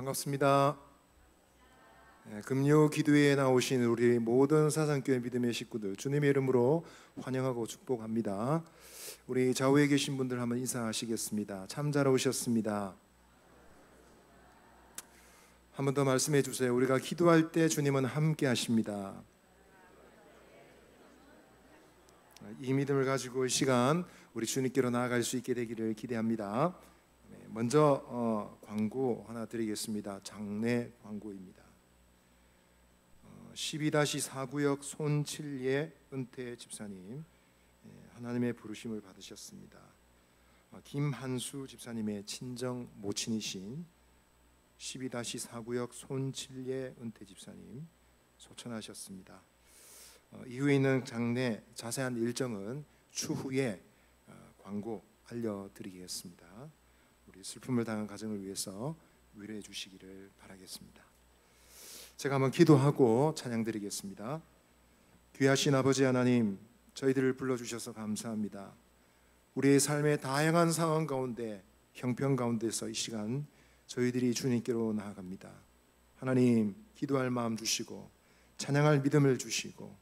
반갑습니다. 금요 기도회에 나오신 우리 모든 사상교회 믿음의 식구들 주님의 이름으로 환영하고 축복합니다. 우리 좌우에 계신 분들 한번 인사하시겠습니다. 참 잘 오셨습니다. 한 번 더 말씀해 주세요. 우리가 기도할 때 주님은 함께 하십니다. 이 믿음을 가지고 이 시간 우리 주님께로 나아갈 수 있게 되기를 기대합니다. 먼저 광고 하나 드리겠습니다. 장례 광고입니다. 12-4구역 손칠예 은퇴 집사님, 하나님의 부르심을 받으셨습니다. 김한수 집사님의 친정 모친이신 12-4구역 손칠예 은퇴 집사님 소천하셨습니다. 이후에 있는 장례 자세한 일정은 추후에 광고 알려드리겠습니다. 우리 슬픔을 당한 가정을 위해서 위로해 주시기를 바라겠습니다. 제가 한번 기도하고 찬양 드리겠습니다. 귀하신 아버지 하나님, 저희들을 불러주셔서 감사합니다. 우리의 삶의 다양한 상황 가운데, 형편 가운데서 이 시간 저희들이 주님께로 나아갑니다. 하나님, 기도할 마음 주시고 찬양할 믿음을 주시고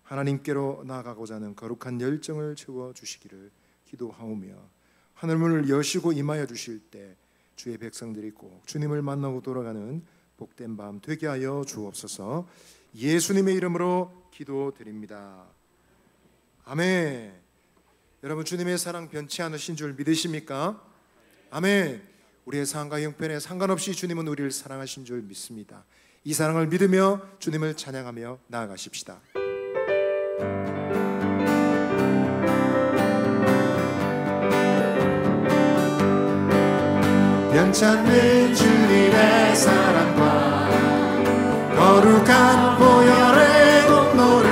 하나님께로 나아가고자 하는 거룩한 열정을 채워주시기를 기도하오며, 하늘문을 여시고 임하여 주실 때 주의 백성들이 꼭 주님을 만나고 돌아가는 복된 밤 되게 하여 주옵소서. 예수님의 이름으로 기도드립니다. 아멘. 여러분, 주님의 사랑 변치 않으신 줄 믿으십니까? 아멘. 우리의 상황과 형편에 상관없이 주님은 우리를 사랑하신 줄 믿습니다. 이 사랑을 믿으며 주님을 찬양하며 나아가십시다. 변찮는 주님의 사랑과 거룩한 보혈의 공로를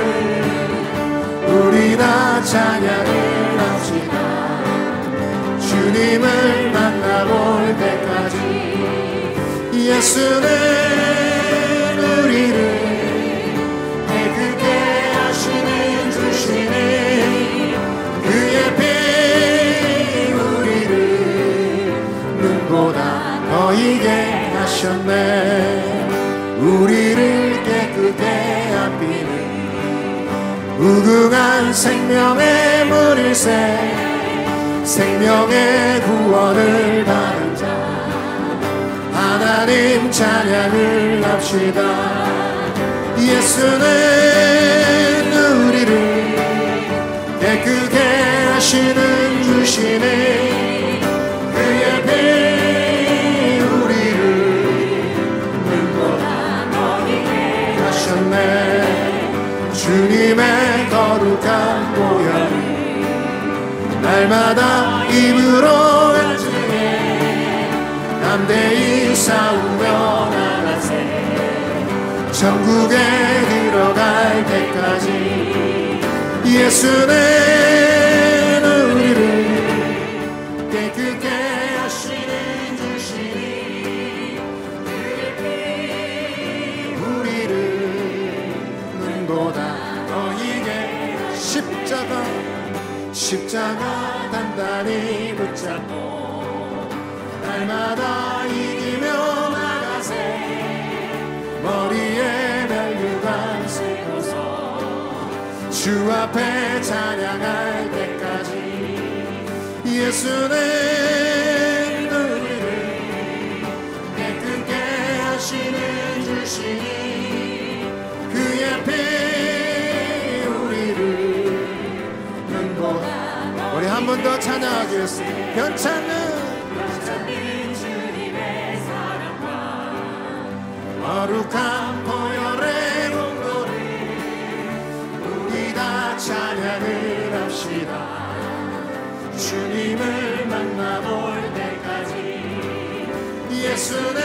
우리 다 찬양을 합시다. 주님을 만나볼 때까지 예수는 우리를 깨끗게 하시는 주시는 그의 피 보다 더 이게 하셨네. 우리를 깨끗게 합비는 무궁한 생명의 물일새, 생명의 구원을 받은 자 하나님 찬양을 합시다. 예수는 우리를 깨끗게 하시는 주시네. 그의 피 주님의 거룩한 보혈이 날마다 입으로 간증해 담대히 싸우며 나가세. 천국에 들어갈 때까지 예수는 우리를 깨끗게 하시는 주시니 그의 피 우리를 눈보다 십자가 단단히 붙잡고 날마다 이기며 나가세. 머리에 멸류관 쓰고서 주 앞에 찬양할 때까지 예수는 우리를 깨끗게 하시는 주시니 그의 피 우리 한 번 더 찬양하겠습니다. 변찮는 주님의 사랑과 거룩한 보혈의 공로를 우리 다 찬양을 합시다. 주님을 만나볼 때까지 예수는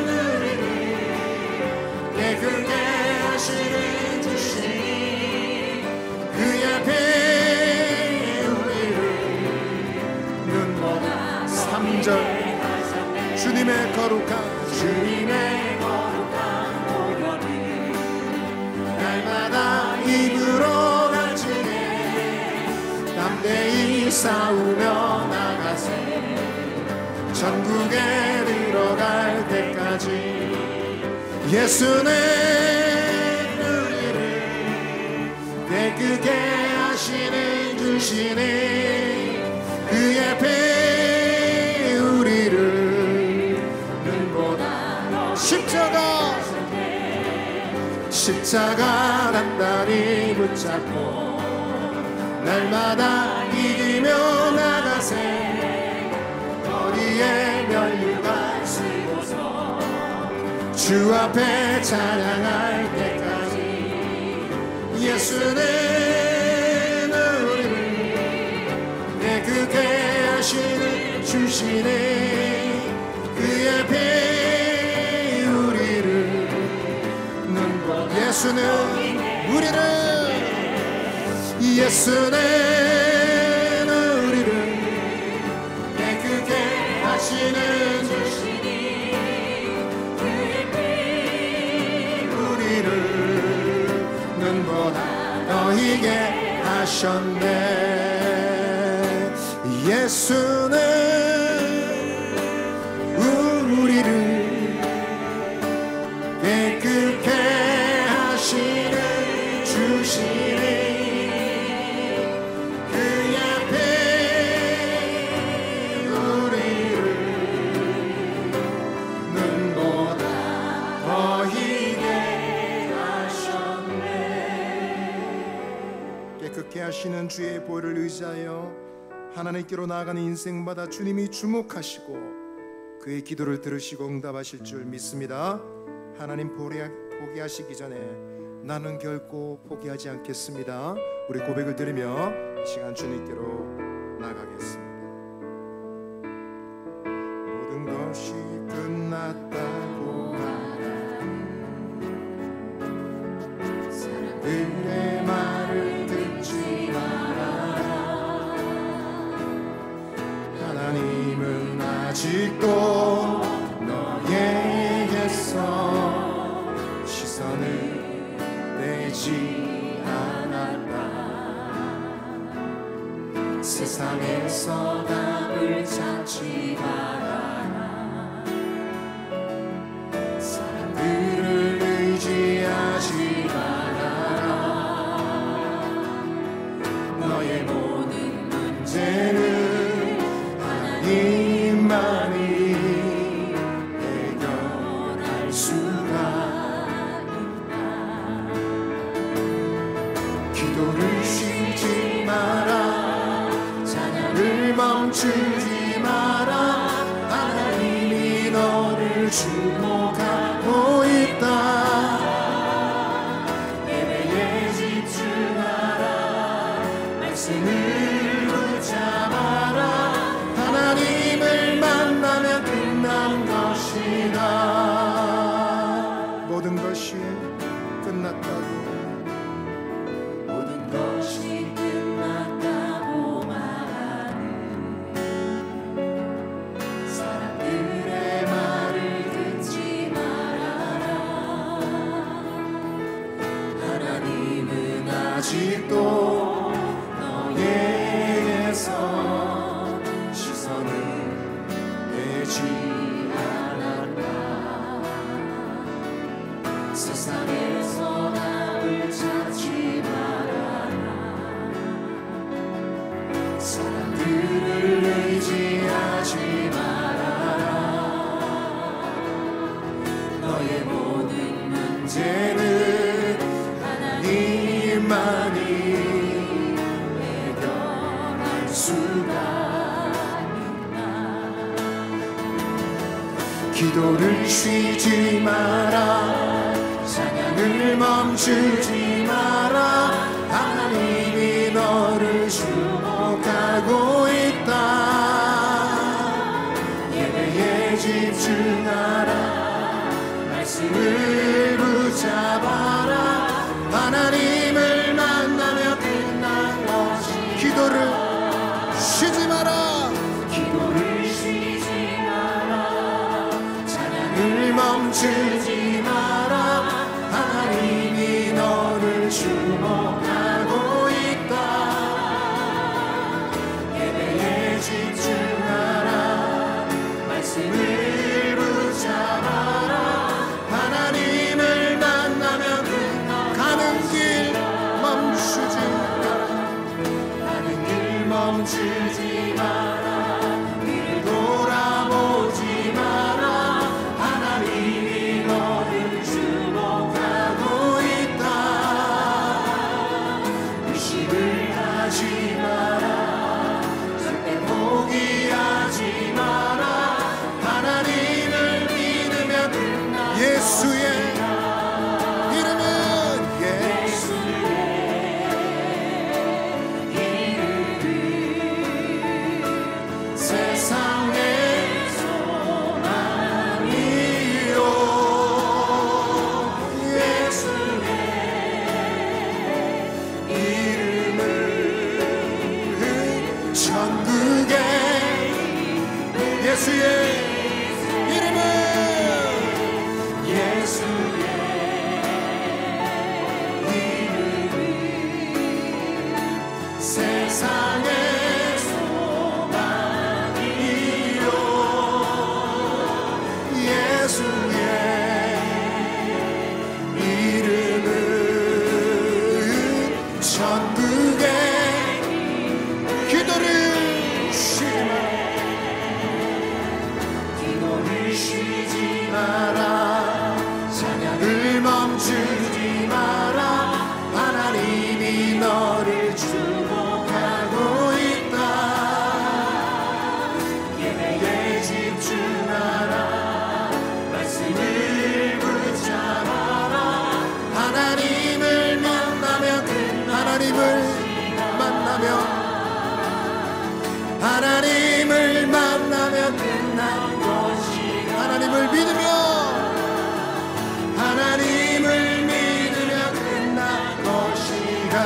우리를 깨끗게 하시는 주시니 그의 피 주님의 거룩한 보혈이 날마다 입으로 간증해 담대히 싸우며 나가세. 천국에 들어갈 때까지 예수는 우리를 깨끗게 하시는 주시니 그의 배 우리를 눈보다 십자가 단단히 붙잡고 날마다 이기며 나가세 어디에 면류관 쓰고서 주 앞에 찬양할 때까지 예수는 우리를 깨끗게 하시는 주시니 그의 피 우리를 눈보다 예수는 우리를 깨끗게 하시는 주시니 그의 피 우리를 눈보다 너희게 하셨네 예수는 우리를 깨끗게 하시는 주시니 그의 피 우리를 눈보다 더 희게 하셨네 깨끗게 하시는 주의 보혈을 의지하여 하나님께로 나아가는 인생마다 주님이 주목하시고 그의 기도를 들으시고 응답하실 줄 믿습니다. 하나님 포기하시기 전에 나는 결코 포기하지 않겠습니다. 우리 고백을 드리며 이 시간 주님께로 나가겠습니다. 모든 것이 끝났다고 말하는 사람들의 말을 듣지 말아라. 하나님은 아직도 너에게서 시선을 내지 않았다. 세상에서 답을 찾지 말아라. 사람들을 의지하지 말아라. 너의 모든 문제는 하나님만이 해결할 수가 있다. 기도를 쉬지 마라. 찬양을 멈추지 마라. 하나님이 너를 주목하고 있다. 예배에 집중하라. 말씀을 붙잡아라. 하나님을 만나면 끝난 것이다. 모든 것이 끝났다고 모든 것이 끝났다고 말하는 사람들의 말을 듣지 말아라. 하나님은 아직도 너에게서 시선을 내지 않았다. 세상에서 답을 찾지 말아라. 사람들을 의지하지 말아라. 너의 모든 문제는 하나님만이 해결할 수가 있다. 기도를 쉬지 마라. 찬양을 멈추지 마라. 하나님이 너를 주목하고 있다. 예배에 집중하라. 말씀을 붙잡아라. 하나님을 만나며 끝난 것이 기도를 쉬지 마라. 기도를 쉬지 마라. 찬양을 멈추지 마라. 하나님이 너를 주목하고 있다. 예배에 집중하라. 멈추지 마라. 뒤를 돌아보지 마라. 하나님이 너를 주목하고 있다. 의심을 하지 마라. 절대 포기하지 마라. 하나님을 믿으면 예수의 멈추지 마라. 하나님이 너를 주목하고 있다. 예배에 집중하라. 말씀을 붙잡아라. 하나님을 만나면 끝난 것이 하나님을 믿으며 끝난 것이가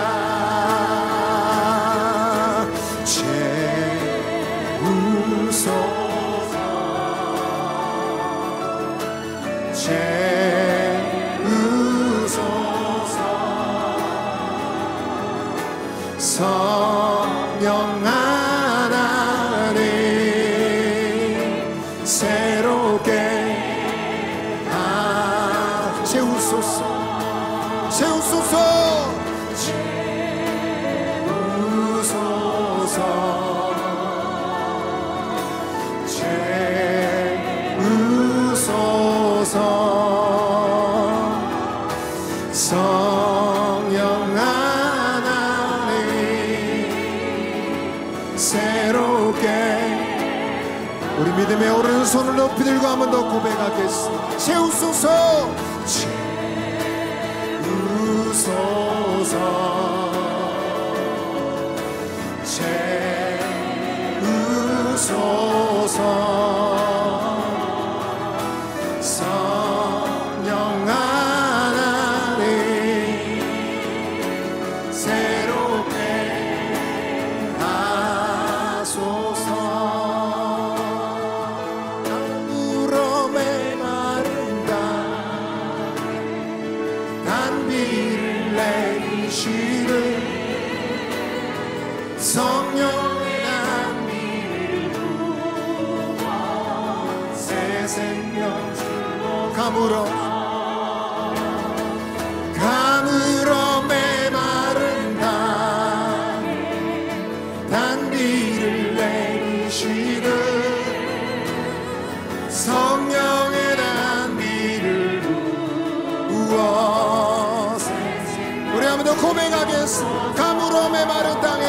채우소서. 성령 하나님 새롭게 채우소서. 성령 하나님 새롭게. 우리 믿음의 오른손을 높이 들고 한 번 더 고백하겠습니다. 채우소서. 성령 하나님 새롭게 하소서. 물어 메마른 단비를 내리시는 성령의 단비를 부어 새 생명 주어 가물어 메마른 단비를 내리시는 성령의 단비를 부어. 우리 한 번 더 고백하겠습니다. 가물어 메마른 땅에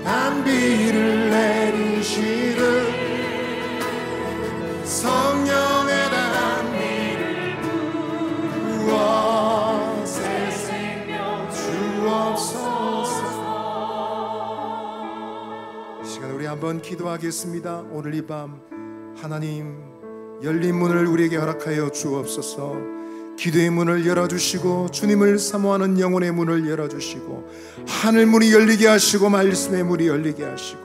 단비를 내리시는 성령의 단비를 부어 새 생명 주옵소서. 이 시간 우리 한번 기도하겠습니다. 오늘 이 밤 하나님 열린 문을 우리에게 허락하여 주옵소서. 기도의 문을 열어주시고 주님을 사모하는 영혼의 문을 열어주시고 하늘 문이 열리게 하시고 말씀의 문이 열리게 하시고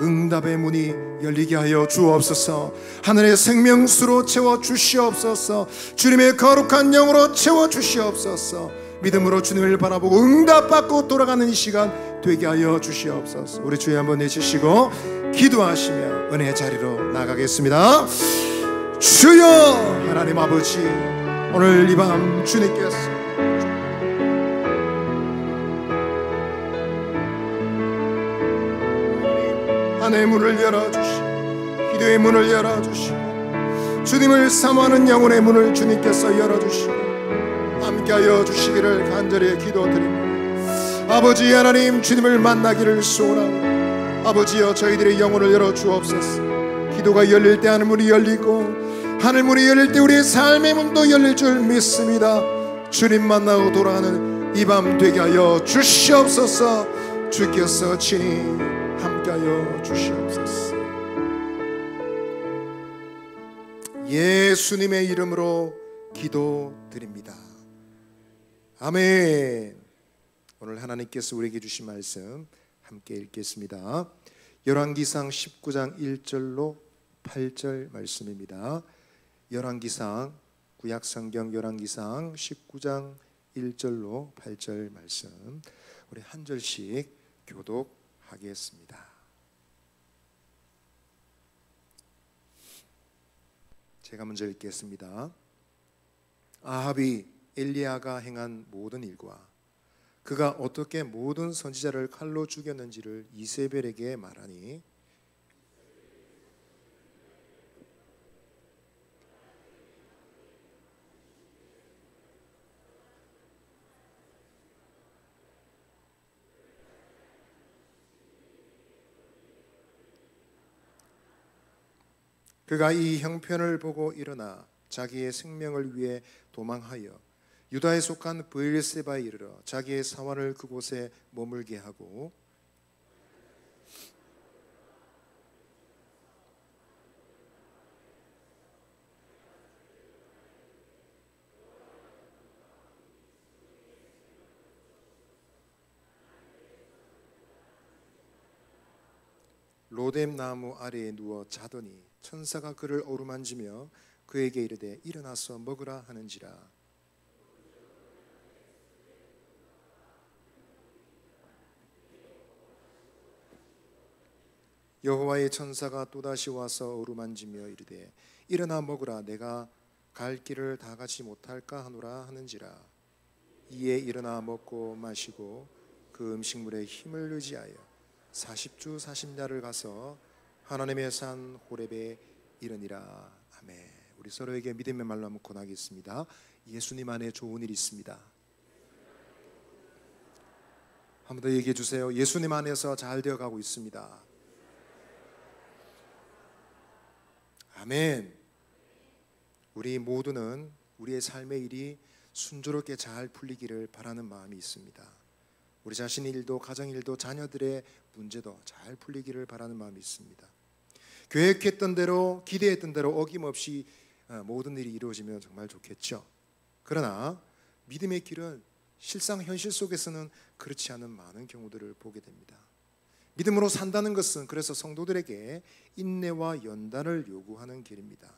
응답의 문이 열리게 하여 주옵소서. 하늘의 생명수로 채워주시옵소서. 주님의 거룩한 영으로 채워주시옵소서. 믿음으로 주님을 바라보고 응답받고 돌아가는 이 시간 되게 하여 주시옵소서. 우리 주여 한번 내치시고 기도하시며 은혜의 자리로 나가겠습니다. 주여 하나님 아버지, 오늘 이 밤 주님께서 하나의 문을 열어주시고 기도의 문을 열어주시고 주님을 사모하는 영혼의 문을 주님께서 열어주시고 함께하여 주시기를 간절히 기도드립니다. 아버지 하나님, 주님을 만나기를 소원하고 아버지여 저희들의 영혼을 열어 주옵소서. 기도가 열릴 때 하늘문이 열리고 하늘문이 열릴 때 우리의 삶의 문도 열릴 줄 믿습니다. 주님 만나고 돌아가는 이 밤 되게 하여 주시옵소서. 주께서 친히 함께하여 주시옵소서. 예수님의 이름으로 기도드립니다. 아멘. 오늘 하나님께서 우리에게 주신 말씀 함께 읽겠습니다. 열왕기상 19장 1절로 8절 말씀입니다. 열왕기상, 구약성경 열왕기상 19장 1절로 8절 말씀, 우리 한 절씩 교독하겠습니다. 제가 먼저 읽겠습니다. 아합이 엘리야가 행한 모든 일과 그가 어떻게 모든 선지자를 칼로 죽였는지를 이세벨에게 말하니 그가 이 형편을 보고 일어나 자기의 생명을 위해 도망하여 유다에 속한 브엘세바에 이르러 자기의 사환을 그곳에 머물게 하고 로뎀 나무 아래에 누워 자더니 천사가 그를 어루만지며 그에게 이르되 일어나서 먹으라 하는지라. 여호와의 천사가 또다시 와서 어루만지며 이르되 일어나 먹으라. 내가 갈 길을 다 가지 못할까 하노라 하는지라. 이에 일어나 먹고 마시고 그 음식물에 힘을 의지하여 40주 40야를 가서 하나님의 산 호렙에 이르니라. 아멘. 우리 서로에게 믿음의 말로 한번 권하겠습니다. 예수님 안에 좋은 일이 있습니다. 한 번 더 얘기해 주세요. 예수님 안에서 잘 되어가고 있습니다. 아멘. 우리 모두는 우리의 삶의 일이 순조롭게 잘 풀리기를 바라는 마음이 있습니다. 우리 자신의 일도, 가정 일도, 자녀들의 문제도 잘 풀리기를 바라는 마음이 있습니다. 계획했던 대로, 기대했던 대로 어김없이 모든 일이 이루어지면 정말 좋겠죠. 그러나 믿음의 길은 실상 현실 속에서는 그렇지 않은 많은 경우들을 보게 됩니다. 믿음으로 산다는 것은 그래서 성도들에게 인내와 연단을 요구하는 길입니다.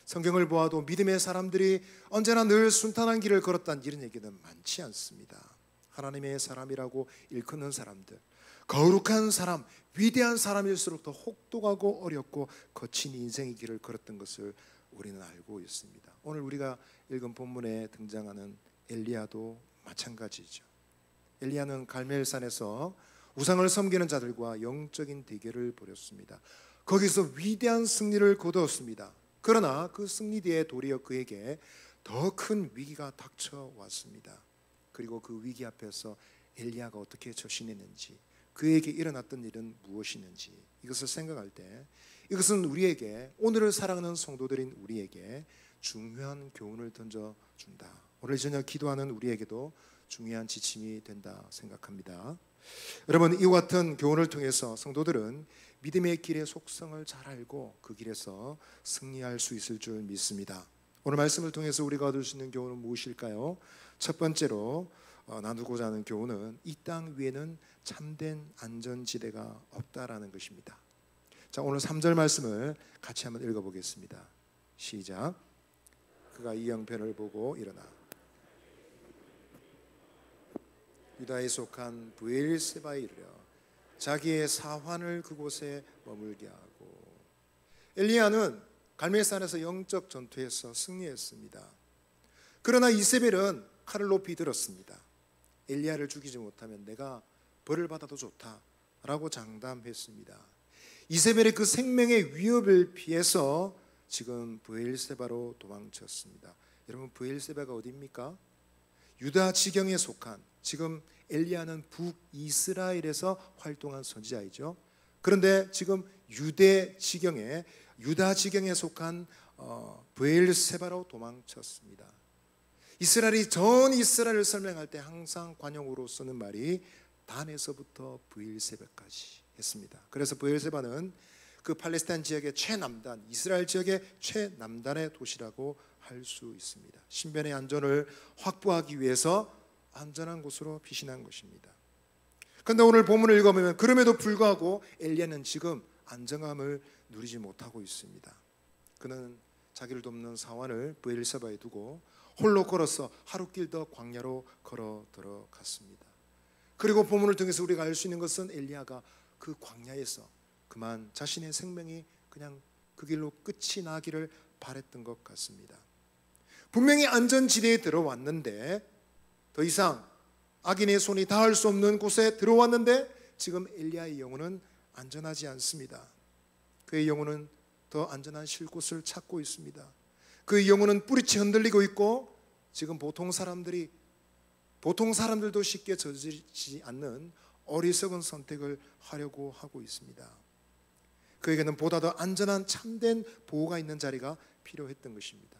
성경을 보아도 믿음의 사람들이 언제나 늘 순탄한 길을 걸었다는 이런 얘기는 많지 않습니다. 하나님의 사람이라고 일컫는 사람들, 거룩한 사람, 위대한 사람일수록 더 혹독하고 어렵고 거친 인생의 길을 걸었던 것을 우리는 알고 있습니다. 오늘 우리가 읽은 본문에 등장하는 엘리야도 마찬가지죠. 엘리야는 갈멜산에서 우상을 섬기는 자들과 영적인 대결을 벌였습니다. 거기서 위대한 승리를 거두었습니다. 그러나 그 승리 뒤에 도리어 그에게 더 큰 위기가 닥쳐왔습니다. 그리고 그 위기 앞에서 엘리야가 어떻게 처신했는지, 그에게 일어났던 일은 무엇이는지, 이것을 생각할 때 이것은 우리에게, 오늘을 살아가는 성도들인 우리에게 중요한 교훈을 던져준다. 오늘 저녁 기도하는 우리에게도 중요한 지침이 된다 생각합니다. 여러분, 이와 같은 교훈을 통해서 성도들은 믿음의 길의 속성을 잘 알고 그 길에서 승리할 수 있을 줄 믿습니다. 오늘 말씀을 통해서 우리가 얻을 수 있는 교훈은 무엇일까요? 첫 번째로 나누고자 하는 교훈은 이 땅 위에는 참된 안전지대가 없다라는 것입니다. 자, 오늘 3절 말씀을 같이 한번 읽어보겠습니다. 시작. 그가 이 형편을 보고 일어나 유다에 속한 브엘세바에 이르러 자기의 사환을 그곳에 머물게 하고. 엘리야는 갈멜산에서 영적 전투에서 승리했습니다. 그러나 이세벨은 칼을 높이 들었습니다. 엘리야를 죽이지 못하면 내가 벌을 받아도 좋다라고 장담했습니다. 이세벨의 그 생명의 위협을 피해서 지금 브엘세바로 도망쳤습니다. 여러분, 브엘세바가 어디입니까? 유다 지경에 속한, 지금 엘리야는 북이스라엘에서 활동한 선지자이죠. 그런데 지금 유다 지경에 속한 브엘세바로 도망쳤습니다. 이스라엘이 전 이스라엘을 설명할 때 항상 관용으로 쓰는 말이 단에서부터 브엘세바까지 했습니다. 그래서 브엘세바는 그 팔레스타인 지역의 최남단, 이스라엘 지역의 최남단의 도시라고 할 수 있습니다. 신변의 안전을 확보하기 위해서 안전한 곳으로 피신한 것입니다. 그런데 오늘 본문을 읽어보면 그럼에도 불구하고 엘리야는 지금 안정감을 누리지 못하고 있습니다. 그는 자기를 돕는 사환을 브엘세바에 두고 홀로 걸어서 하루길 더 광야로 걸어 들어갔습니다. 그리고 본문을 통해서 우리가 알 수 있는 것은 엘리야가 그 광야에서 그만 자신의 생명이 그냥 그 길로 끝이 나기를 바랬던 것 같습니다. 분명히 안전지대에 들어왔는데, 더 이상 악인의 손이 닿을 수 없는 곳에 들어왔는데 지금 엘리야의 영혼은 안전하지 않습니다. 그의 영혼은 더 안전한 쉴 곳을 찾고 있습니다. 그의 영혼은 뿌리채 흔들리고 있고, 지금 보통 사람들도 쉽게 저지르지 않는 어리석은 선택을 하려고 하고 있습니다. 그에게는 보다 더 안전한 참된 보호가 있는 자리가 필요했던 것입니다.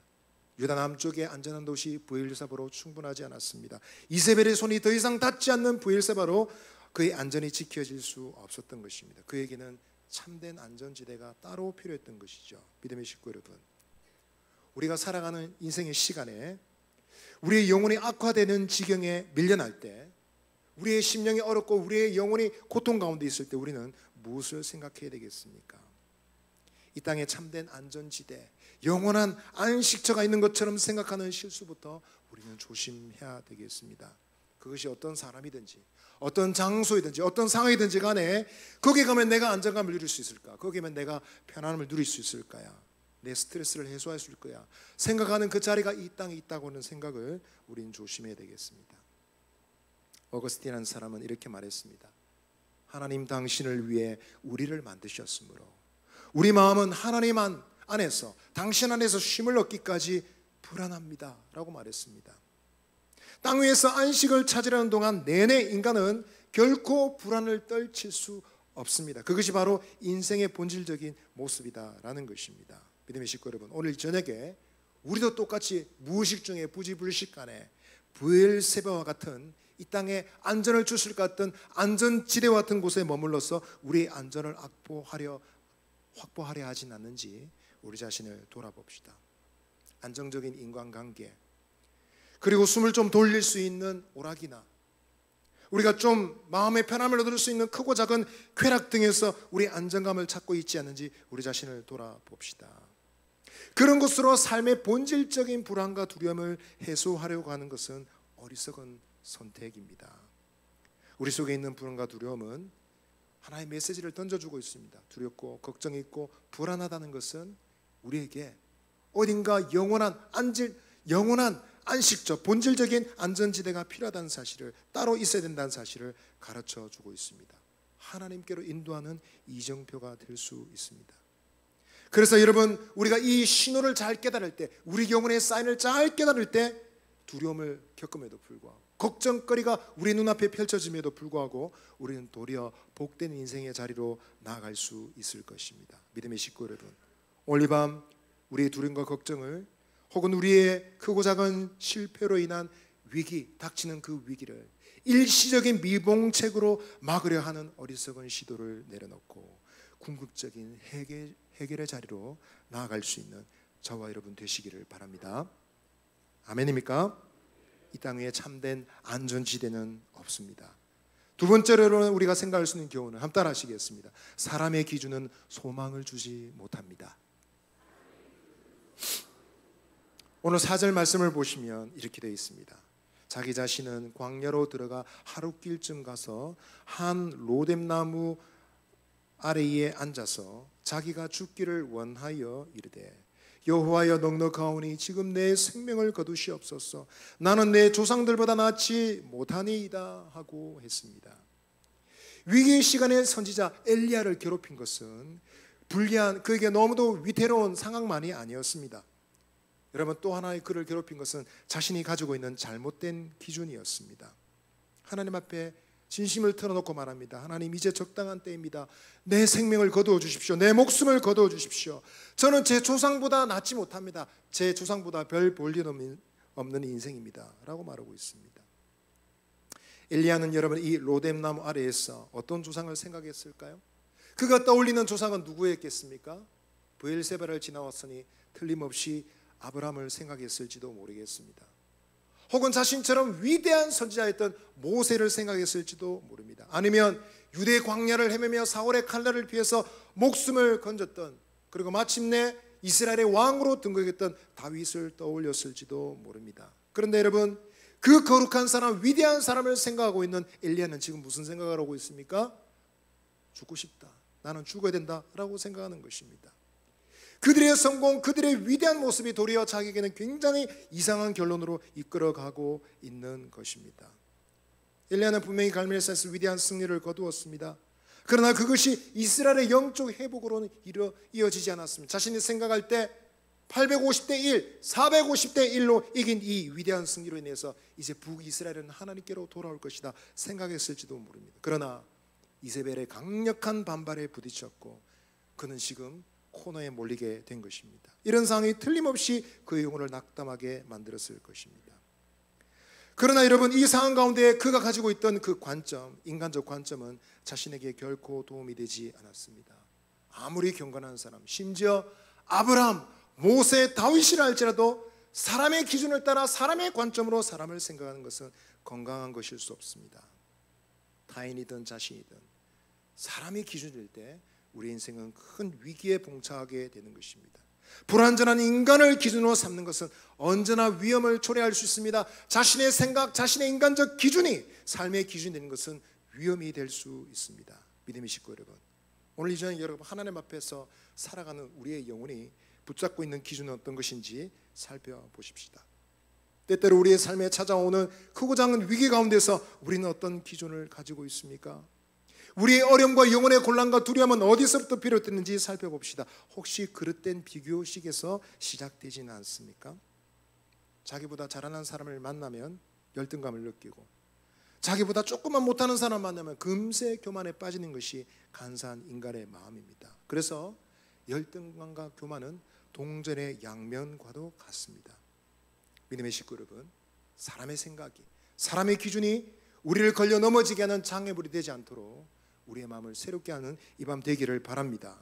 유다 남쪽의 안전한 도시 브엘세바로 충분하지 않았습니다. 이세벨의 손이 더 이상 닿지 않는 브엘세바로 그의 안전이 지켜질 수 없었던 것입니다. 그에게는 참된 안전지대가 따로 필요했던 것이죠. 믿음의 식구 여러분, 우리가 살아가는 인생의 시간에 우리의 영혼이 악화되는 지경에 밀려날 때, 우리의 심령이 어렵고 우리의 영혼이 고통 가운데 있을 때 우리는 무엇을 생각해야 되겠습니까? 이 땅에 참된 안전지대, 영원한 안식처가 있는 것처럼 생각하는 실수부터 우리는 조심해야 되겠습니다. 그것이 어떤 사람이든지 어떤 장소이든지 어떤 상황이든지 간에 거기에 가면 내가 안정감을 누릴 수 있을까? 거기에 가면 내가 편안함을 누릴 수 있을까요? 내 스트레스를 해소할 수 있을 거야, 생각하는 그 자리가 이 땅에 있다고는 생각을 우리는 조심해야 되겠습니다. 어거스틴이라는 사람은 이렇게 말했습니다. 하나님 당신을 위해 우리를 만드셨으므로 우리 마음은 하나님 안에서, 당신 안에서 쉼을 얻기까지 불안합니다 라고 말했습니다. 땅 위에서 안식을 찾으려는 동안 내내 인간은 결코 불안을 떨칠 수 없습니다. 그것이 바로 인생의 본질적인 모습이다라는 것입니다. 믿음의 식구 여러분, 오늘 저녁에 우리도 똑같이 무의식 중에 부지불식간에 브엘세바와 같은 이 땅에 안전을 주실 것 같은 안전지대와 같은 곳에 머물러서 우리의 안전을 확보하려 하진 않는지 우리 자신을 돌아봅시다. 안정적인 인간관계, 그리고 숨을 좀 돌릴 수 있는 오락이나 우리가 좀 마음의 편함을 얻을 수 있는 크고 작은 쾌락 등에서 우리 안정감을 찾고 있지 않는지 우리 자신을 돌아봅시다. 그런 것으로 삶의 본질적인 불안과 두려움을 해소하려고 하는 것은 어리석은 선택입니다. 우리 속에 있는 불안과 두려움은 하나의 메시지를 던져주고 있습니다. 두렵고 걱정이 있고 불안하다는 것은 우리에게 어딘가 영원한 안식처, 본질적인 안전지대가 필요하다는 사실을, 따로 있어야 된다는 사실을 가르쳐주고 있습니다. 하나님께로 인도하는 이정표가 될 수 있습니다. 그래서 여러분, 우리가 이 신호를 잘 깨달을 때, 우리 영혼의 사인을 잘 깨달을 때 두려움을 겪음에도 불구하고, 걱정거리가 우리 눈앞에 펼쳐짐에도 불구하고 우리는 도리어 복된 인생의 자리로 나아갈 수 있을 것입니다. 믿음의 식구 여러분, 오늘 이 밤 우리의 두려움과 걱정을, 혹은 우리의 크고 작은 실패로 인한 위기, 닥치는 그 위기를 일시적인 미봉책으로 막으려 하는 어리석은 시도를 내려놓고 궁극적인 해결의 자리로 나아갈 수 있는 저와 여러분 되시기를 바랍니다. 아멘입니까? 이 땅 위에 참된 안전지대는 없습니다. 두 번째로는 우리가 생각할 수 있는 교훈은, 함께 따라하시겠습니다. 사람의 기준은 소망을 주지 못합니다. 오늘 4절 말씀을 보시면 이렇게 되어 있습니다. 자기 자신은 광야로 들어가 하루길쯤 가서 한 로뎀나무 아래에 앉아서 자기가 죽기를 원하여 이르되, 여호와여 넉넉하오니 지금 내 생명을 거두시옵소서. 나는 내 조상들보다 낫지 못하니이다 하고 했습니다. 위기의 시간에 선지자 엘리야를 괴롭힌 것은 불리한, 그에게 너무도 위태로운 상황만이 아니었습니다. 여러분, 또 하나의 그를 괴롭힌 것은 자신이 가지고 있는 잘못된 기준이었습니다. 하나님 앞에 진심을 털어놓고 말합니다. 하나님, 이제 적당한 때입니다. 내 생명을 거두어 주십시오. 내 목숨을 거두어 주십시오. 저는 제 조상보다 낫지 못합니다. 제 조상보다 별 볼 일 없는 인생입니다 라고 말하고 있습니다. 엘리야는 여러분, 이 로뎀나무 아래에서 어떤 조상을 생각했을까요? 그가 떠올리는 조상은 누구였겠습니까? 브엘세바를 지나왔으니 틀림없이 아브라함을 생각했을지도 모르겠습니다. 혹은 자신처럼 위대한 선지자였던 모세를 생각했을지도 모릅니다. 아니면 유대 광야를 헤매며 사울의 칼날을 피해서 목숨을 건졌던, 그리고 마침내 이스라엘의 왕으로 등극했던 다윗을 떠올렸을지도 모릅니다. 그런데 여러분, 그 거룩한 사람, 위대한 사람을 생각하고 있는 엘리야는 지금 무슨 생각을 하고 있습니까? 죽고 싶다, 나는 죽어야 된다라고 생각하는 것입니다. 그들의 성공, 그들의 위대한 모습이 도리어 자기에게는 굉장히 이상한 결론으로 이끌어가고 있는 것입니다. 엘리야는 분명히 갈멜산에서 위대한 승리를 거두었습니다. 그러나 그것이 이스라엘의 영적 회복으로는 이어지지 않았습니다. 자신이 생각할 때 850대 1, 450대 1로 이긴 이 위대한 승리로 인해서 이제 북이스라엘은 하나님께로 돌아올 것이다 생각했을지도 모릅니다. 그러나 이세벨의 강력한 반발에 부딪혔고 그는 지금 코너에 몰리게 된 것입니다. 이런 상황이 틀림없이 그의 영혼을 낙담하게 만들었을 것입니다. 그러나 여러분, 이 상황 가운데 그가 가지고 있던 그 관점, 인간적 관점은 자신에게 결코 도움이 되지 않았습니다. 아무리 경건한 사람, 심지어 아브라함, 모세, 다윗이라 할지라도 사람의 기준을 따라 사람의 관점으로 사람을 생각하는 것은 건강한 것일 수 없습니다. 타인이든 자신이든 사람의 기준일 때 우리 인생은 큰 위기에 봉착하게 되는 것입니다. 불완전한 인간을 기준으로 삼는 것은 언제나 위험을 초래할 수 있습니다. 자신의 생각, 자신의 인간적 기준이 삶의 기준이 되는 것은 위험이 될 수 있습니다. 믿음의 식구 여러분, 오늘 이 저녁 여러분 하나님 앞에서 살아가는 우리의 영혼이 붙잡고 있는 기준은 어떤 것인지 살펴보십시다. 때때로 우리의 삶에 찾아오는 크고 작은 위기 가운데서 우리는 어떤 기준을 가지고 있습니까? 우리의 어려움과 영혼의 곤란과 두려움은 어디서부터 비롯됐는지 살펴봅시다. 혹시 그릇된 비교식에서 시작되지는 않습니까? 자기보다 잘하는 사람을 만나면 열등감을 느끼고, 자기보다 조금만 못하는 사람 만나면 금세 교만에 빠지는 것이 간사한 인간의 마음입니다. 그래서 열등감과 교만은 동전의 양면과도 같습니다. 믿음의 식구 여러분, 사람의 생각이, 사람의 기준이 우리를 걸려 넘어지게 하는 장애물이 되지 않도록 우리의 마음을 새롭게 하는 이 밤 되기를 바랍니다.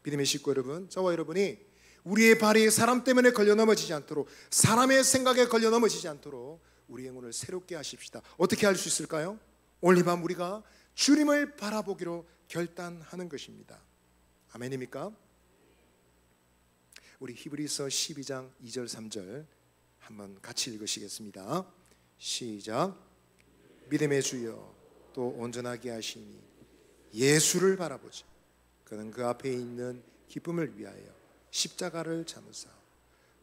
믿음의 식구 여러분, 저와 여러분이 우리의 발이 사람 때문에 걸려 넘어지지 않도록, 사람의 생각에 걸려 넘어지지 않도록 우리의 영혼을 새롭게 하십시다. 어떻게 할 수 있을까요? 오늘 이 밤 우리가 주님을 바라보기로 결단하는 것입니다. 아멘입니까? 우리 히브리서 12장 2절 3절 한번 같이 읽으시겠습니다. 시작. 믿음의 주여 또 온전하게 하시니 예수를 바라보자. 그는 그 앞에 있는 기쁨을 위하여 십자가를 참으사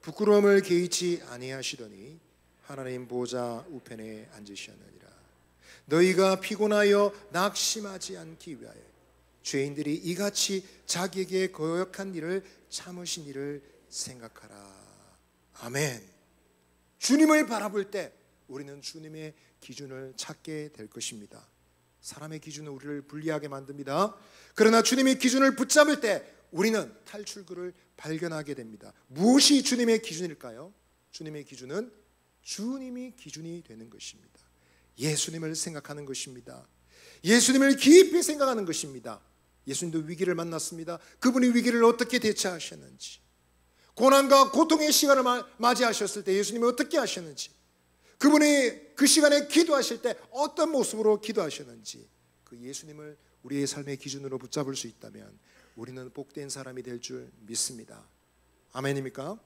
부끄러움을 개의치 아니하시더니 하나님 보좌 우편에 앉으셨느니라. 너희가 피곤하여 낙심하지 않기 위하여 죄인들이 이같이 자기에게 거역한 일을 참으신 일을 생각하라. 아멘. 주님을 바라볼 때 우리는 주님의 기준을 찾게 될 것입니다. 사람의 기준은 우리를 불리하게 만듭니다. 그러나 주님의 기준을 붙잡을 때 우리는 탈출구를 발견하게 됩니다. 무엇이 주님의 기준일까요? 주님의 기준은 주님이 기준이 되는 것입니다. 예수님을 생각하는 것입니다. 예수님을 깊이 생각하는 것입니다. 예수님도 위기를 만났습니다. 그분이 위기를 어떻게 대처하셨는지, 고난과 고통의 시간을 맞이하셨을 때 예수님이 어떻게 하셨는지, 그분이 그 시간에 기도하실 때 어떤 모습으로 기도하셨는지, 그 예수님을 우리의 삶의 기준으로 붙잡을 수 있다면 우리는 복된 사람이 될 줄 믿습니다. 아멘입니까?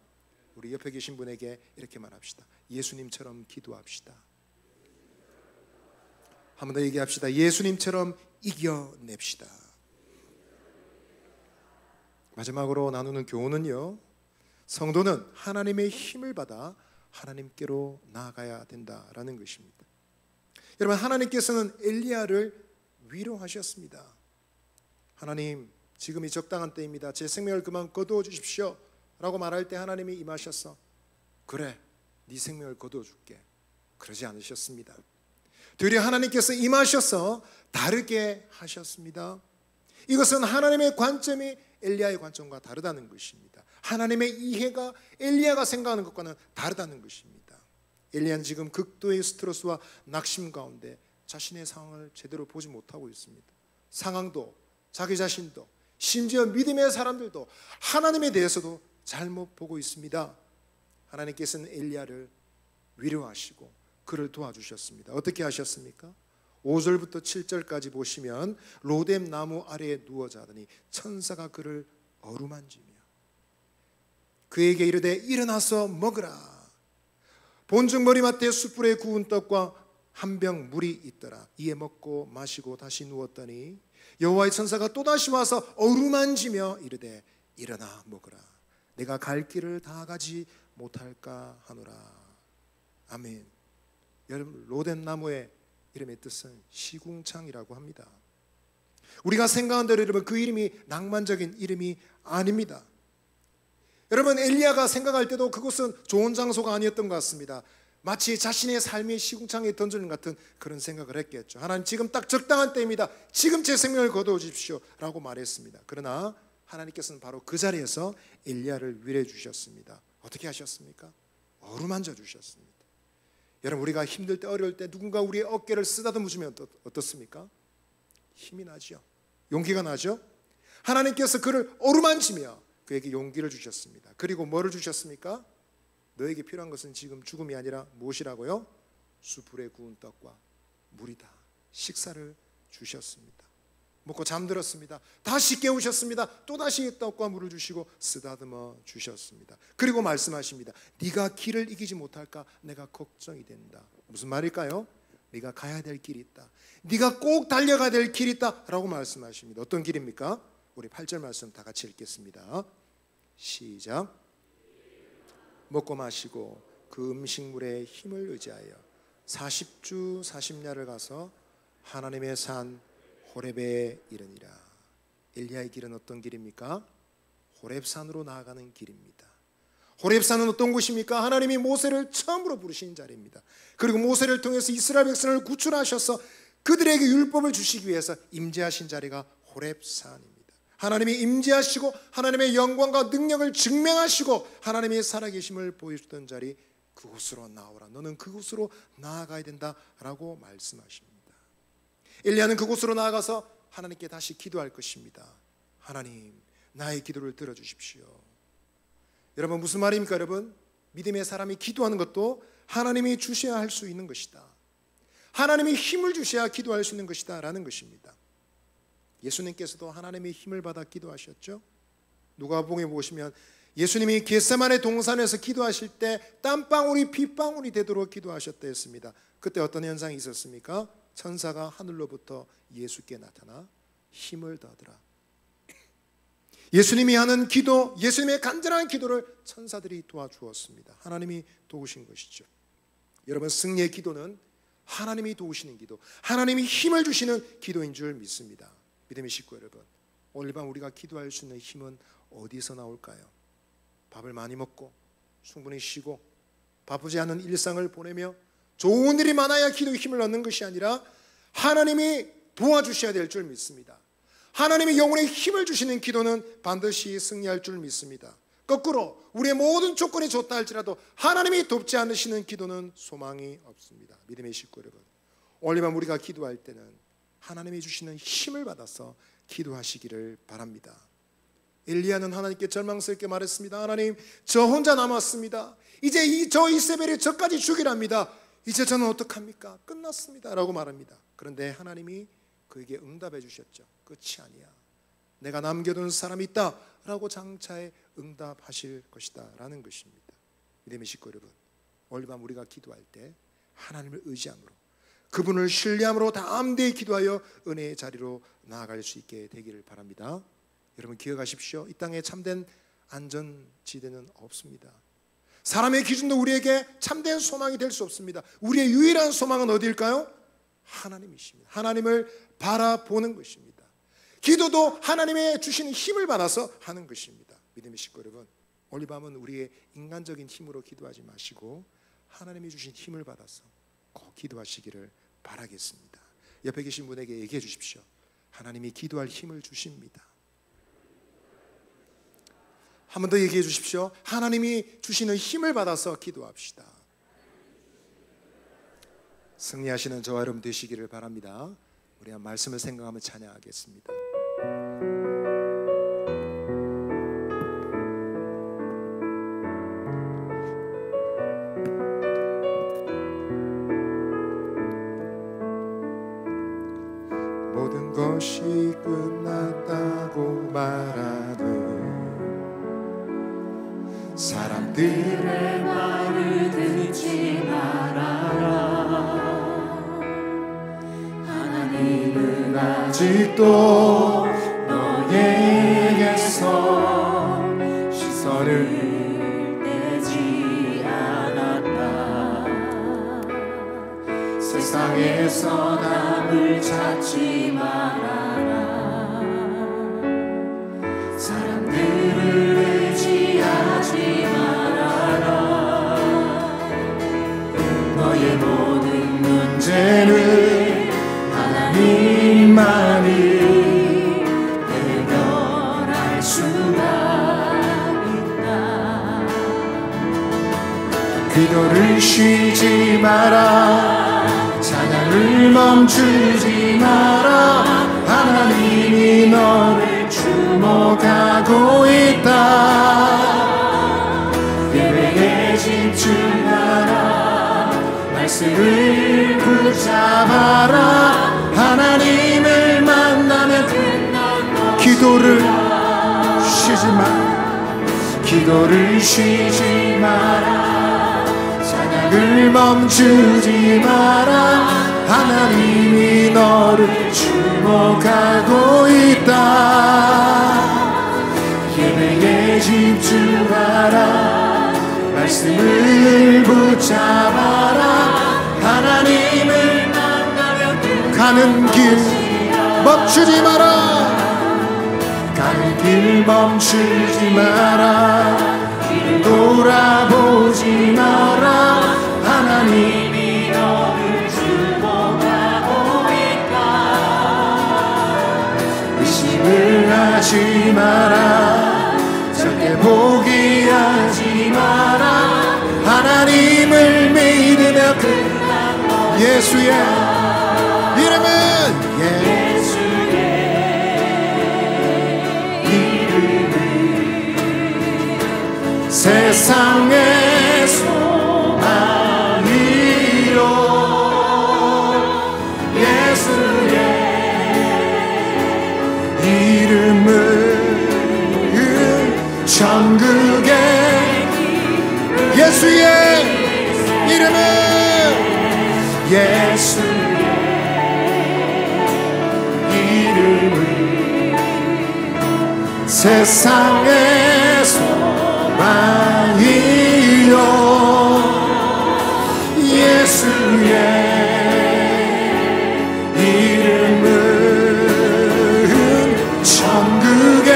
우리 옆에 계신 분에게 이렇게 말합시다. 예수님처럼 기도합시다. 한 번 더 얘기합시다. 예수님처럼 이겨냅시다. 마지막으로 나누는 교훈은요, 성도는 하나님의 힘을 받아 하나님께로 나아가야 된다라는 것입니다. 여러분, 하나님께서는 엘리야를 위로하셨습니다. 하나님, 지금이 적당한 때입니다. 제 생명을 그만 거두어 주십시오 라고 말할 때 하나님이 임하셔서 그래, 네 생명을 거두어 줄게, 그러지 않으셨습니다. 되려 하나님께서 임하셔서 다르게 하셨습니다. 이것은 하나님의 관점이 엘리야의 관점과 다르다는 것입니다. 하나님의 이해가 엘리야가 생각하는 것과는 다르다는 것입니다. 엘리야는 지금 극도의 스트레스와 낙심 가운데 자신의 상황을 제대로 보지 못하고 있습니다. 상황도, 자기 자신도, 심지어 믿음의 사람들도 하나님에 대해서도 잘못 보고 있습니다. 하나님께서는 엘리야를 위로하시고 그를 도와주셨습니다. 어떻게 하셨습니까? 5절부터 7절까지 보시면 로뎀 나무 아래에 누워 자더니 천사가 그를 어루만지며 그에게 이르되 일어나서 먹으라. 본즉 머리맡에 숯불에 구운 떡과 한 병 물이 있더라. 이에 먹고 마시고 다시 누웠더니 여호와의 천사가 또다시 와서 어루만지며 이르되 일어나 먹으라. 내가 갈 길을 다 가지 못할까 하노라. 아멘. 여러분, 로뎀 나무의 이름의 뜻은 시궁창이라고 합니다. 우리가 생각한 대로 여러분, 그 이름이 낭만적인 이름이 아닙니다. 여러분, 엘리야가 생각할 때도 그곳은 좋은 장소가 아니었던 것 같습니다. 마치 자신의 삶이 시궁창에 던지는 같은 그런 생각을 했겠죠. 하나님, 지금 딱 적당한 때입니다. 지금 제 생명을 거두어 주십시오 라고 말했습니다. 그러나 하나님께서는 바로 그 자리에서 엘리야를 위로해 주셨습니다. 어떻게 하셨습니까? 어루만져 주셨습니다. 여러분, 우리가 힘들 때, 어려울 때 누군가 우리의 어깨를 쓰다듬어 주면 어떻습니까? 힘이 나죠. 용기가 나죠. 하나님께서 그를 어루만지며 그에게 용기를 주셨습니다. 그리고 뭐를 주셨습니까? 너에게 필요한 것은 지금 죽음이 아니라 무엇이라고요? 숯불에 구운 떡과 물이다. 식사를 주셨습니다. 먹고 잠들었습니다. 다시 깨우셨습니다. 또다시 떡과 물을 주시고 쓰다듬어 주셨습니다. 그리고 말씀하십니다. 네가 길을 이기지 못할까 내가 걱정이 된다. 무슨 말일까요? 네가 가야 될 길이 있다. 네가 꼭 달려가야 될 길이 있다 라고 말씀하십니다. 어떤 길입니까? 우리 8절 말씀 다 같이 읽겠습니다. 시작. 먹고 마시고 그 음식물에 힘을 의지하여 40주 40야를 가서 하나님의 산 호렙에 이르니라. 엘리야의 길은 어떤 길입니까? 호렙산으로 나아가는 길입니다. 호렙산은 어떤 곳입니까? 하나님이 모세를 처음으로 부르신 자리입니다. 그리고 모세를 통해서 이스라엘 백성을 구출하셔서 그들에게 율법을 주시기 위해서 임재하신 자리가 호렙산입니다. 하나님이 임재하시고 하나님의 영광과 능력을 증명하시고 하나님의 살아계심을 보여주던 자리, 그곳으로 나오라. 너는 그곳으로 나아가야 된다라고 말씀하십니다. 엘리야는 그곳으로 나아가서 하나님께 다시 기도할 것입니다. 하나님, 나의 기도를 들어주십시오. 여러분, 무슨 말입니까? 여러분, 믿음의 사람이 기도하는 것도 하나님이 주셔야 할 수 있는 것이다. 하나님이 힘을 주셔야 기도할 수 있는 것이다 라는 것입니다. 예수님께서도 하나님의 힘을 받아 기도하셨죠. 누가복음에 보시면 예수님이 겟세마네 동산에서 기도하실 때 땀방울이 빗방울이 되도록 기도하셨다 했습니다. 그때 어떤 현상이 있었습니까? 천사가 하늘로부터 예수께 나타나 힘을 더하더라. 예수님이 하는 기도, 예수님의 간절한 기도를 천사들이 도와주었습니다. 하나님이 도우신 것이죠. 여러분, 승리의 기도는 하나님이 도우시는 기도, 하나님이 힘을 주시는 기도인 줄 믿습니다. 믿음의 식구 여러분, 오늘 밤 우리가 기도할 수 있는 힘은 어디서 나올까요? 밥을 많이 먹고 충분히 쉬고 바쁘지 않은 일상을 보내며 좋은 일이 많아야 기도에 힘을 얻는 것이 아니라 하나님이 도와주셔야 될 줄 믿습니다. 하나님이 영혼에 힘을 주시는 기도는 반드시 승리할 줄 믿습니다. 거꾸로 우리의 모든 조건이 좋다 할지라도 하나님이 돕지 않으시는 기도는 소망이 없습니다. 믿음의 식구 여러분, 오늘 밤 우리가 기도할 때는 하나님이 주시는 힘을 받아서 기도하시기를 바랍니다. 엘리야는 하나님께 절망스럽게 말했습니다. 하나님, 저 혼자 남았습니다. 이제 저 이세벨이 저까지 죽이랍니다. 이제 저는 어떡합니까? 끝났습니다 라고 말합니다. 그런데 하나님이 그에게 응답해 주셨죠. 끝이 아니야, 내가 남겨둔 사람이 있다 라고 장차에 응답하실 것이다 라는 것입니다. 믿음의 식구 여러분, 오늘 밤 우리가 기도할 때 하나님을 의지함으로, 그분을 신뢰함으로 담대히 기도하여 은혜의 자리로 나아갈 수 있게 되기를 바랍니다. 여러분, 기억하십시오. 이 땅에 참된 안전지대는 없습니다. 사람의 기준도 우리에게 참된 소망이 될 수 없습니다. 우리의 유일한 소망은 어디일까요? 하나님이십니다. 하나님을 바라보는 것입니다. 기도도 하나님의 주시는 힘을 받아서 하는 것입니다. 믿음의 식구 여러분, 오늘 밤은 우리의 인간적인 힘으로 기도하지 마시고 하나님이 주신 힘을 받아서 꼭 기도하시기를 바라겠습니다. 옆에 계신 분에게 얘기해 주십시오. 하나님이 기도할 힘을 주십니다. 한 번 더 얘기해 주십시오. 하나님이 주시는 힘을 받아서 기도합시다. 승리하시는 저와 여러분 되시기를 바랍니다. 우리 한 말씀을 생각하며 찬양하겠습니다. 모든 것이 끝났다고 말하는 사람들의 말을 듣지 말아라. 하나님은 아직도 너에게서 시선을 떼지 않았다. 세상에서 남을 찾지 말아라. 사람들을 의지하지 말아라. 너의 모든 문제는 하나님만이 해결할 수가 있다. 기도를 쉬지 마라. 찬양을 멈추지 마라. 하나님이 너를 주목하고 있다. 예배에 집중하라. 말씀을 붙잡아라. 하나님을 만나면 기도를 쉬지 마라. 기도를 쉬지 마라. 찬양을 멈추지 마라. 하나님이 너를 주목하고 있다. 예배에 집중하라. 말씀을 붙잡아라. 하나님을 만나면 가는 길 멈추지 마라. 가는 길 멈추지 마라. 길을 돌아보지 마라. 하나님이 너를 주목하고 있다. 의심을 하지 마라. 절대 포기하지 마라. 하나님을 믿으며 예수의 이름은 예수의 이름은 세상의 소망이요. 예수의 이름은 천국의 예수의 이름은 예수의 이름은 세상의 소망이요. 예수의 이름은 천국의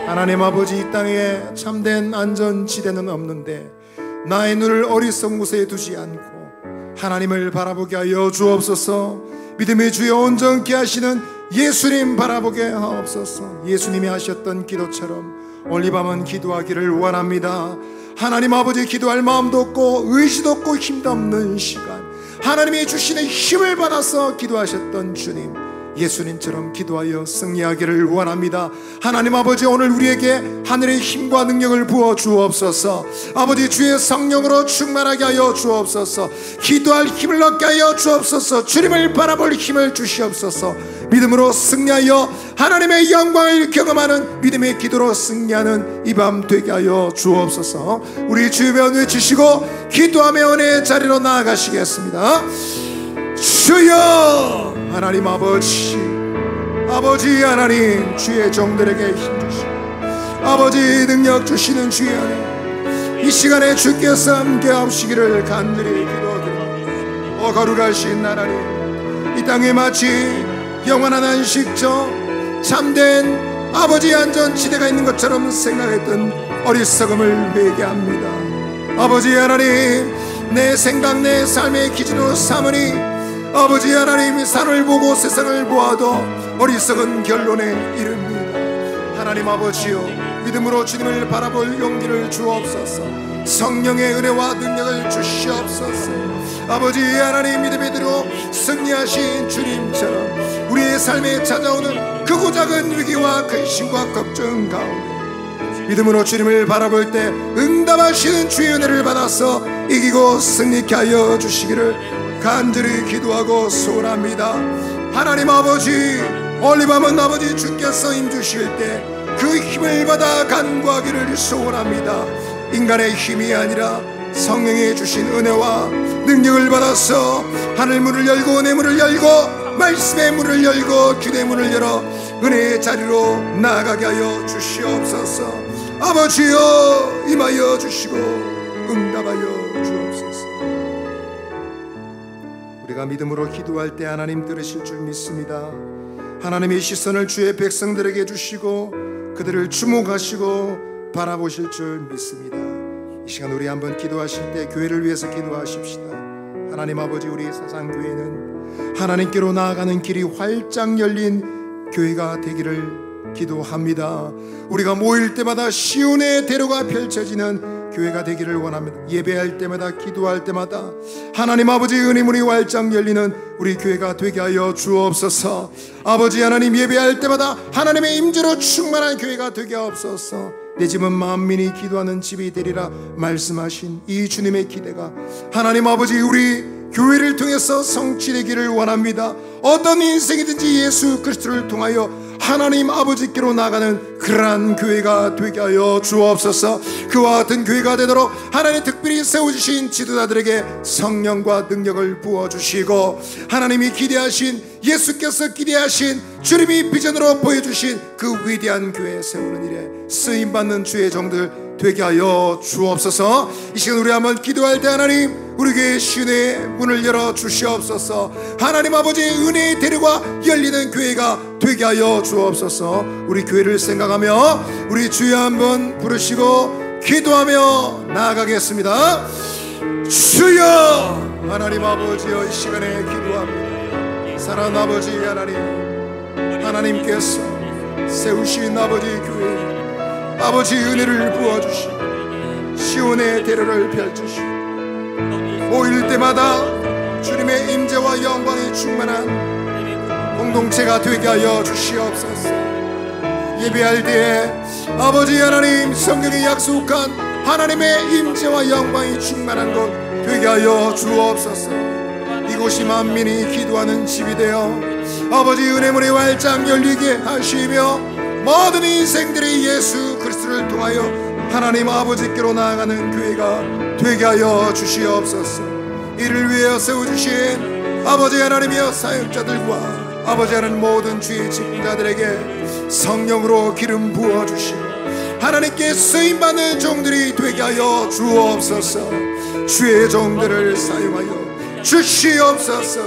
하나님 아버지, 이 땅에 참된 안전지대는 없는데 나의 눈을 어리석은 곳에 두지 않고 하나님을 바라보게 하여 주옵소서. 믿음의 주여 온전케 하시는 예수님 바라보게 하옵소서. 예수님이 하셨던 기도처럼 오늘 이 밤은 기도하기를 원합니다. 하나님 아버지, 기도할 마음도 없고 의지도 없고 힘도 없는 시간, 하나님이 주시는 힘을 받아서 기도하셨던 주님, 예수님처럼 기도하여 승리하기를 원합니다. 하나님 아버지, 오늘 우리에게 하늘의 힘과 능력을 부어 주옵소서. 아버지, 주의 성령으로 충만하게 하여 주옵소서. 기도할 힘을 얻게 하여 주옵소서. 주님을 바라볼 힘을 주시옵소서. 믿음으로 승리하여 하나님의 영광을 경험하는 믿음의 기도로 승리하는 이 밤 되게 하여 주옵소서. 우리 주변 외치시고 기도하며 은혜의 자리로 나아가시겠습니다. 주여, 하나님 아버지, 아버지 하나님, 주의 종들에게 힘 주시고 아버지 능력 주시는 주의 안에 이 시간에 주께서 함께 하시기를 간절히 기도드립니다. 거룩하신 하나님, 이 땅에 마치 영원한 안식처, 참된 아버지의 안전지대가 있는 것처럼 생각했던 어리석음을 회개합니다. 아버지 하나님, 내 생각, 내 삶의 기준으로 삼으니 아버지 하나님, 산을 보고 세상을 보아도 어리석은 결론에 이릅니다. 하나님 아버지여, 믿음으로 주님을 바라볼 용기를 주옵소서. 성령의 은혜와 능력을 주시옵소서. 아버지 하나님, 믿음의 대로 승리하신 주님처럼 우리의 삶에 찾아오는 크고 작은 위기와 근심과 걱정 가운데 믿음으로 주님을 바라볼 때 응답하시는 주의 은혜를 받아서 이기고 승리케 하여 주시기를 간절히 기도하고 소원합니다. 하나님 아버지, 올리밤은 아버지 주께서 힘주실 때 그 힘을 받아 간구하기를 소원합니다. 인간의 힘이 아니라 성령이 주신 은혜와 능력을 받아서 하늘 문을 열고 내 문을 열고 말씀의 문을 열고 기도의 문을 열어 은혜의 자리로 나아가게 하여 주시옵소서. 아버지여, 임하여 주시고 응답하여 주옵소서. 우리가 믿음으로 기도할 때 하나님 들으실 줄 믿습니다. 하나님의 시선을 주의 백성들에게 주시고 그들을 주목하시고 바라보실 줄 믿습니다. 이 시간 우리 한번 기도하실 때 교회를 위해서 기도하십시다. 하나님 아버지, 우리 사상교회는 하나님께로 나아가는 길이 활짝 열린 교회가 되기를 기도합니다. 우리가 모일 때마다 시온의 대로가 펼쳐지는 교회가 되기를 원합니다. 예배할 때마다, 기도할 때마다 하나님 아버지 은혜 문이 활짝 열리는 우리 교회가 되게 하여 주옵소서. 아버지 하나님, 예배할 때마다 하나님의 임재로 충만한 교회가 되게 하옵소서. 내 집은 만민이 기도하는 집이 되리라 말씀하신 이 주님의 기대가 하나님 아버지 우리 교회를 통해서 성취되기를 원합니다. 어떤 인생이든지 예수 그리스도를 통하여 하나님 아버지께로 나가는 그러한 교회가 되게 하여 주옵소서. 그와 같은 교회가 되도록 하나님 특별히 세워주신 지도자들에게 성령과 능력을 부어주시고 하나님이 기대하신, 예수께서 기대하신, 주님이 비전으로 보여주신 그 위대한 교회 세우는 일에 쓰임받는 주의 종들 되게 하여 주옵소서. 이 시간 우리 한번 기도할 때 하나님, 우리 교회의 시은혜의 문을 열어 주시옵소서. 하나님 아버지 은혜의 대로가 열리는 교회가 되게 하여 주옵소서. 우리 교회를 생각하며 우리 주여 한번 부르시고 기도하며 나아가겠습니다. 주여, 하나님 아버지여, 이 시간에 기도합니다. 사랑하는 아버지 하나님, 하나님께서 세우신 아버지 교회, 아버지 은혜를 부어주시고 시온의 대로를 펼치시고 모일 때마다 주님의 임재와 영광이 충만한 공동체가 되게 하여 주시옵소서. 예배할 때에 아버지 하나님, 성경이 약속한 하나님의 임재와 영광이 충만한 곳 되게 하여 주옵소서. 이곳이 만민이 기도하는 집이 되어 아버지 은혜문이 활짝 열리게 하시며 모든 인생들이 예수 그리스도를 통하여 하나님 아버지께로 나아가는 교회가 되게 하여 주시옵소서. 이를 위하여 세워주신 아버지 하나님이여 사역자들과 아버지 하나님 모든 주의 직분자들에게 성령으로 기름 부어주시고 하나님께 쓰임받는 종들이 되게 하여 주옵소서. 주의 종들을 사용하여 주시옵소서.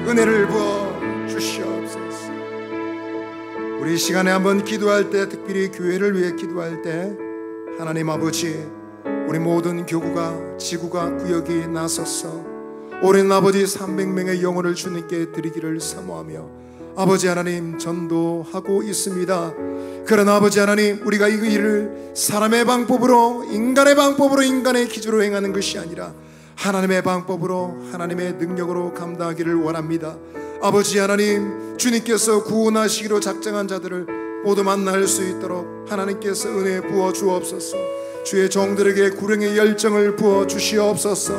은혜를 부어 주시옵소서. 우리 시간에 한번 기도할 때, 특별히 교회를 위해 기도할 때 하나님 아버지, 우리 모든 교구가, 지구가, 구역이 나서서 오랜 아버지 300명의 영혼을 주님께 드리기를 사모하며 아버지 하나님 전도하고 있습니다. 그러나 아버지 하나님, 우리가 이 일을 사람의 방법으로, 인간의 방법으로, 인간의 기준으로 행하는 것이 아니라 하나님의 방법으로, 하나님의 능력으로 감당하기를 원합니다. 아버지 하나님, 주님께서 구원하시기로 작정한 자들을 모두 만날 수 있도록 하나님께서 은혜 부어 주옵소서. 주의 종들에게 구령의 열정을 부어 주시옵소서.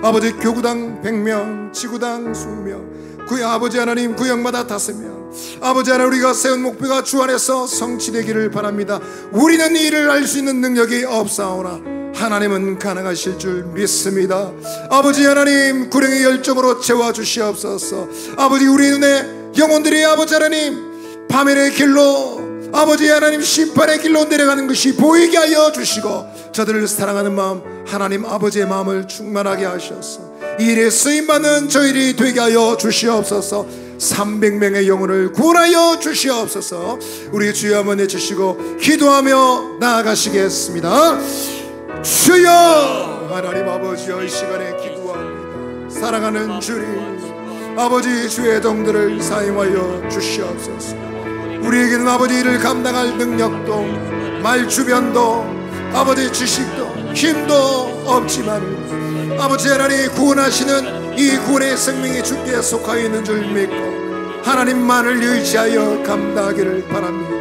아버지 교구당 100명, 지구당 20명, 구역 아버지 하나님 구역마다 5명, 아버지 하나님 우리가 세운 목표가 주 안에서 성취되기를 바랍니다. 우리는 이 일을 할 수 있는 능력이 없사오나 하나님은 가능하실 줄 믿습니다. 아버지 하나님 구령의 열정으로 채워주시옵소서. 아버지 우리 눈에 영혼들이 아버지 하나님 파멸의 길로 아버지 하나님 심판의 길로 내려가는 것이 보이게 하여 주시고 저들을 사랑하는 마음 하나님 아버지의 마음을 충만하게 하셔서 이 일에 쓰임받는 저희들이 되게 하여 주시옵소서. 300명의 영혼을 구원하여 주시옵소서. 우리 주여 한번 해주시고 기도하며 나아가시겠습니다. 주여 하나님 아버지여 이 시간에 기도합니다. 사랑하는 주님 아버지 주의 종들을 사용하여 주시옵소서. 우리에게는 아버지 일을 감당할 능력도 말주변도 아버지 지식도 힘도 없지만 아버지 하나님 구원하시는 이 구원의 생명이 주께 속하여 있는 줄 믿고 하나님만을 의지하여 감당하기를 바랍니다.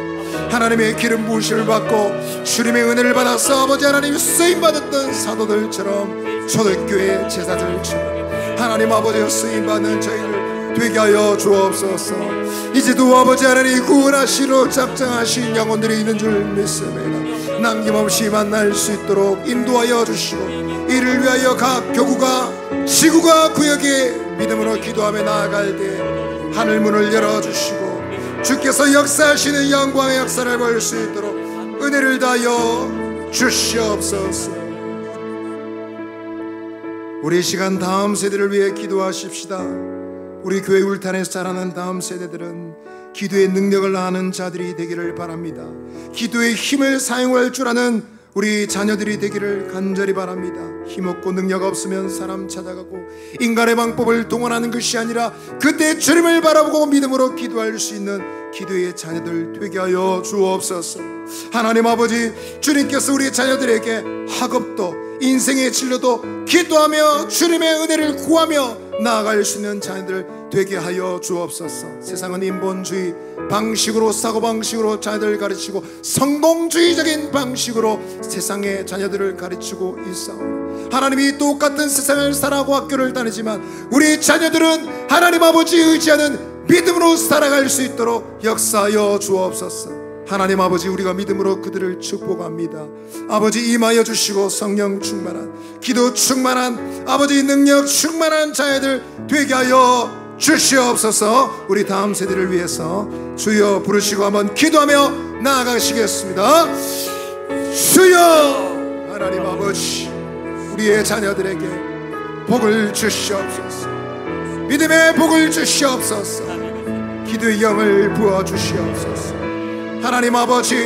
하나님의 기름 부으심을 받고 주님의 은혜를 받아서 아버지 하나님 쓰임받았던 사도들처럼 초대교회 제자들처럼 하나님 아버지여 쓰임받는 저희를 되게 하여 주옵소서. 이제도 아버지 하나님 구원하시러 작정하신 영혼들이 있는 줄 믿습니다. 남김없이 만날 수 있도록 인도하여 주시고 이를 위하여 각 교구가 지구가 구역에 믿음으로 기도하며 나아갈 때 하늘문을 열어주시고 주께서 역사하시는 영광의 역사를 볼 수 있도록 은혜를 다하여 주시옵소서. 우리 시간 다음 세대를 위해 기도하십시다. 우리 교회 울탄에서 자라는 다음 세대들은 기도의 능력을 아는 자들이 되기를 바랍니다. 기도의 힘을 사용할 줄 아는 우리 자녀들이 되기를 간절히 바랍니다. 힘없고 능력 없으면 사람 찾아가고 인간의 방법을 동원하는 것이 아니라 그때 주님을 바라보고 믿음으로 기도할 수 있는 기도의 자녀들 되게 하여 주옵소서. 하나님 아버지 주님께서 우리 자녀들에게 학업도 인생의 진로도 기도하며 주님의 은혜를 구하며 나아갈 수 있는 자녀들 되게 하여 주옵소서. 세상은 인본주의 방식으로 사고방식으로 자녀들을 가르치고 성공주의적인 방식으로 세상의 자녀들을 가르치고 있사오니 하나님이 똑같은 세상을 살아가고 학교를 다니지만 우리 자녀들은 하나님 아버지 의지하는 믿음으로 살아갈 수 있도록 역사하여 주옵소서. 하나님 아버지 우리가 믿음으로 그들을 축복합니다. 아버지 임하여 주시고 성령 충만한 기도 충만한 아버지 능력 충만한 자녀들 되게 하여 주시옵소서. 우리 다음 세대를 위해서 주여 부르시고 한번 기도하며 나아가시겠습니다. 주여 하나님 아버지 우리의 자녀들에게 복을 주시옵소서. 믿음의 복을 주시옵소서. 기도의 영을 부어주시옵소서. 하나님 아버지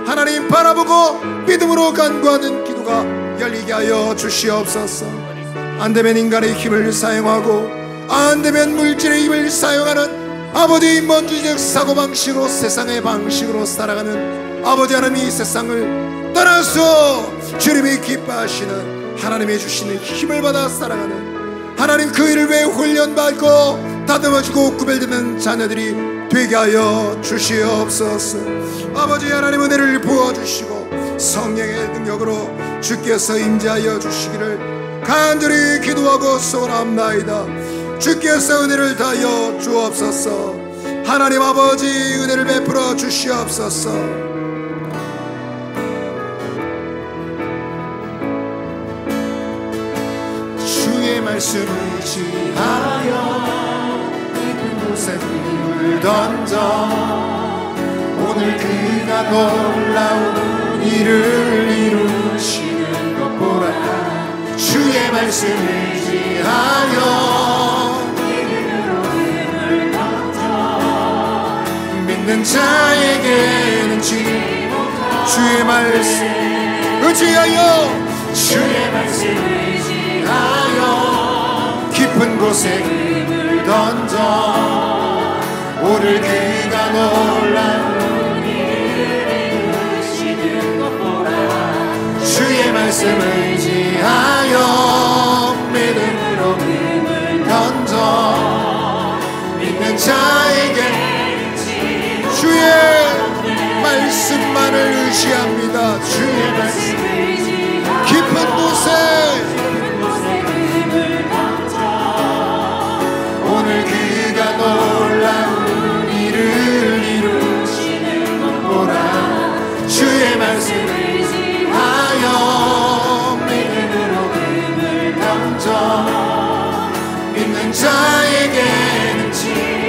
하나님 바라보고 믿음으로 간구하는 기도가 열리게 하여 주시옵소서. 안되면 인간의 힘을 사용하고 안되면 물질의 힘을 사용하는 아버지 인본주의적 사고방식으로 세상의 방식으로 살아가는 아버지 하나님 이 세상을 떠나서 주님이 기뻐하시는 하나님이 주시는 힘을 받아 살아가는 하나님 그 일을 위해 훈련받고 다듬어지고 구별되는 자녀들이 되게 하여 주시옵소서. 아버지 하나님 은혜를 부어주시고 성령의 능력으로 주께서 임재하여 주시기를 간절히 기도하고 소원합나이다. 주께서 은혜를 다하여 주옵소서. 하나님 아버지 은혜를 베풀어 주시옵소서. 주의 말씀을 지하여 그곳에 힘을 던져 오늘 그가 놀라운 일을 이루시는 것 보라. 주의 말씀을 지하여 힘을 던져 믿는 자에게는 주의 말씀 의지하여 주의 말씀을 지하여 깊은 곳에 힘을 던져 오늘 그가 놀라운 일을 이루시는 것 보라. 주의 말씀을 지하여 믿음으로 힘을 던져 믿는 자에게 주의 말씀만을 의지합니다. 주의 말씀 깊은 곳에 힘을 던져 오늘 그가 놀라운 일을 이루시는 것 보라. 주의 말씀을 지하여 믿음으로 힘을 던져 믿는 자에게는 지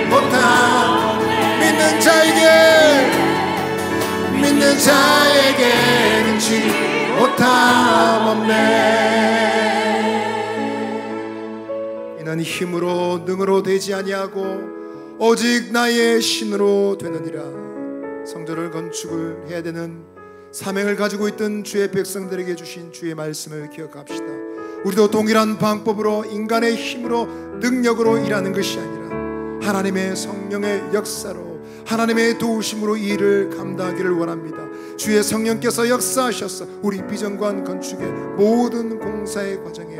못한 믿는 자에게 자에게 능치 못함 없네. 이는 힘으로 능으로 되지 아니하고 오직 나의 신으로 되느니라. 성전을 건축을 해야 되는 사명을 가지고 있던 주의 백성들에게 주신 주의 말씀을 기억합시다. 우리도 동일한 방법으로 인간의 힘으로 능력으로 일하는 것이 아니라 하나님의 성령의 역사로 하나님의 도우심으로 이 일을 감당하기를 원합니다. 주의 성령께서 역사하셔서 우리 비전관 건축의 모든 공사의 과정에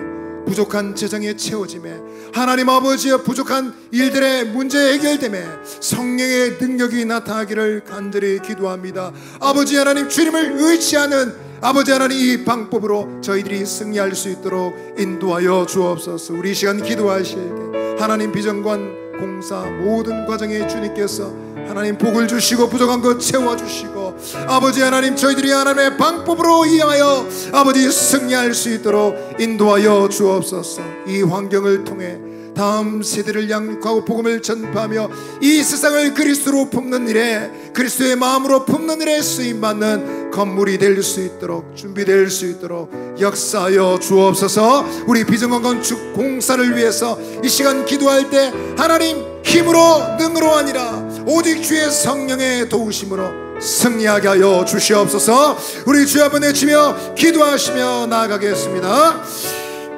부족한 재정의 채워짐에 하나님 아버지의 부족한 일들의 문제 해결됨에 성령의 능력이 나타나기를 간절히 기도합니다. 아버지 하나님, 주님을 의지하는 아버지 하나님, 이 방법으로 저희들이 승리할 수 있도록 인도하여 주옵소서. 우리 이 시간 기도하실 때 하나님 비전관 공사 모든 과정에 주님께서 하나님 복을 주시고 부족한 것 채워주시고 아버지 하나님, 저희들이 하나님의 방법으로 이하여 아버지 승리할 수 있도록 인도하여 주옵소서. 이 환경을 통해 다음 세대를 양육하고 복음을 전파하며 이 세상을 그리스도로 품는 일에, 그리스도의 마음으로 품는 일에 쓰임받는 건물이 될 수 있도록, 준비될 수 있도록 역사하여 주옵소서. 우리 비전관 건축 공사를 위해서 이 시간 기도할 때 하나님 힘으로 능으로 아니라 오직 주의 성령의 도우심으로 승리하게 하여 주시옵소서. 우리 주 한번 외치며 기도하시며 나아가겠습니다.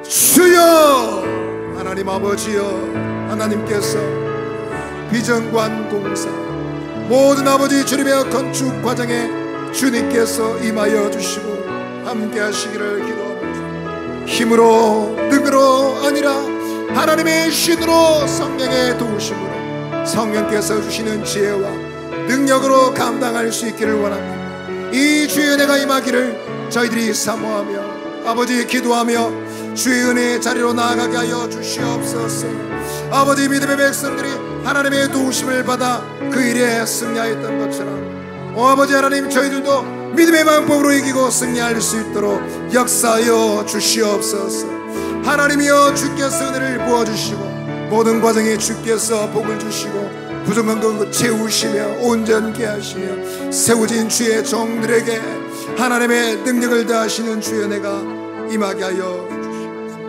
주여, 하나님 아버지여, 하나님께서 비전관 공사 모든 아버지 주님의 건축 과정에 주님께서 임하여 주시고 함께 하시기를 기도합니다. 힘으로 능으로 아니라 하나님의 신으로 성령의 도우심으로 성령께서 주시는 지혜와 능력으로 감당할 수 있기를 원합니다. 이 주의 은혜가 임하기를 저희들이 사모하며 아버지 기도하며 주의 은혜의 자리로 나아가게 하여 주시옵소서. 아버지, 믿음의 백성들이 하나님의 도우심을 받아 그 일에 승리하였던 것처럼 아버지 하나님, 저희들도 믿음의 방법으로 이기고 승리할 수 있도록 역사하여 주시옵소서. 하나님이여, 주께서 은혜를 부어주시고 모든 과정에 주께서 복을 주시고 부족한 것 채우시며 온전케 하시며 세워진 주의 종들에게 하나님의 능력을 다하시는 주의 은혜가 임하게 하여 주시옵소서.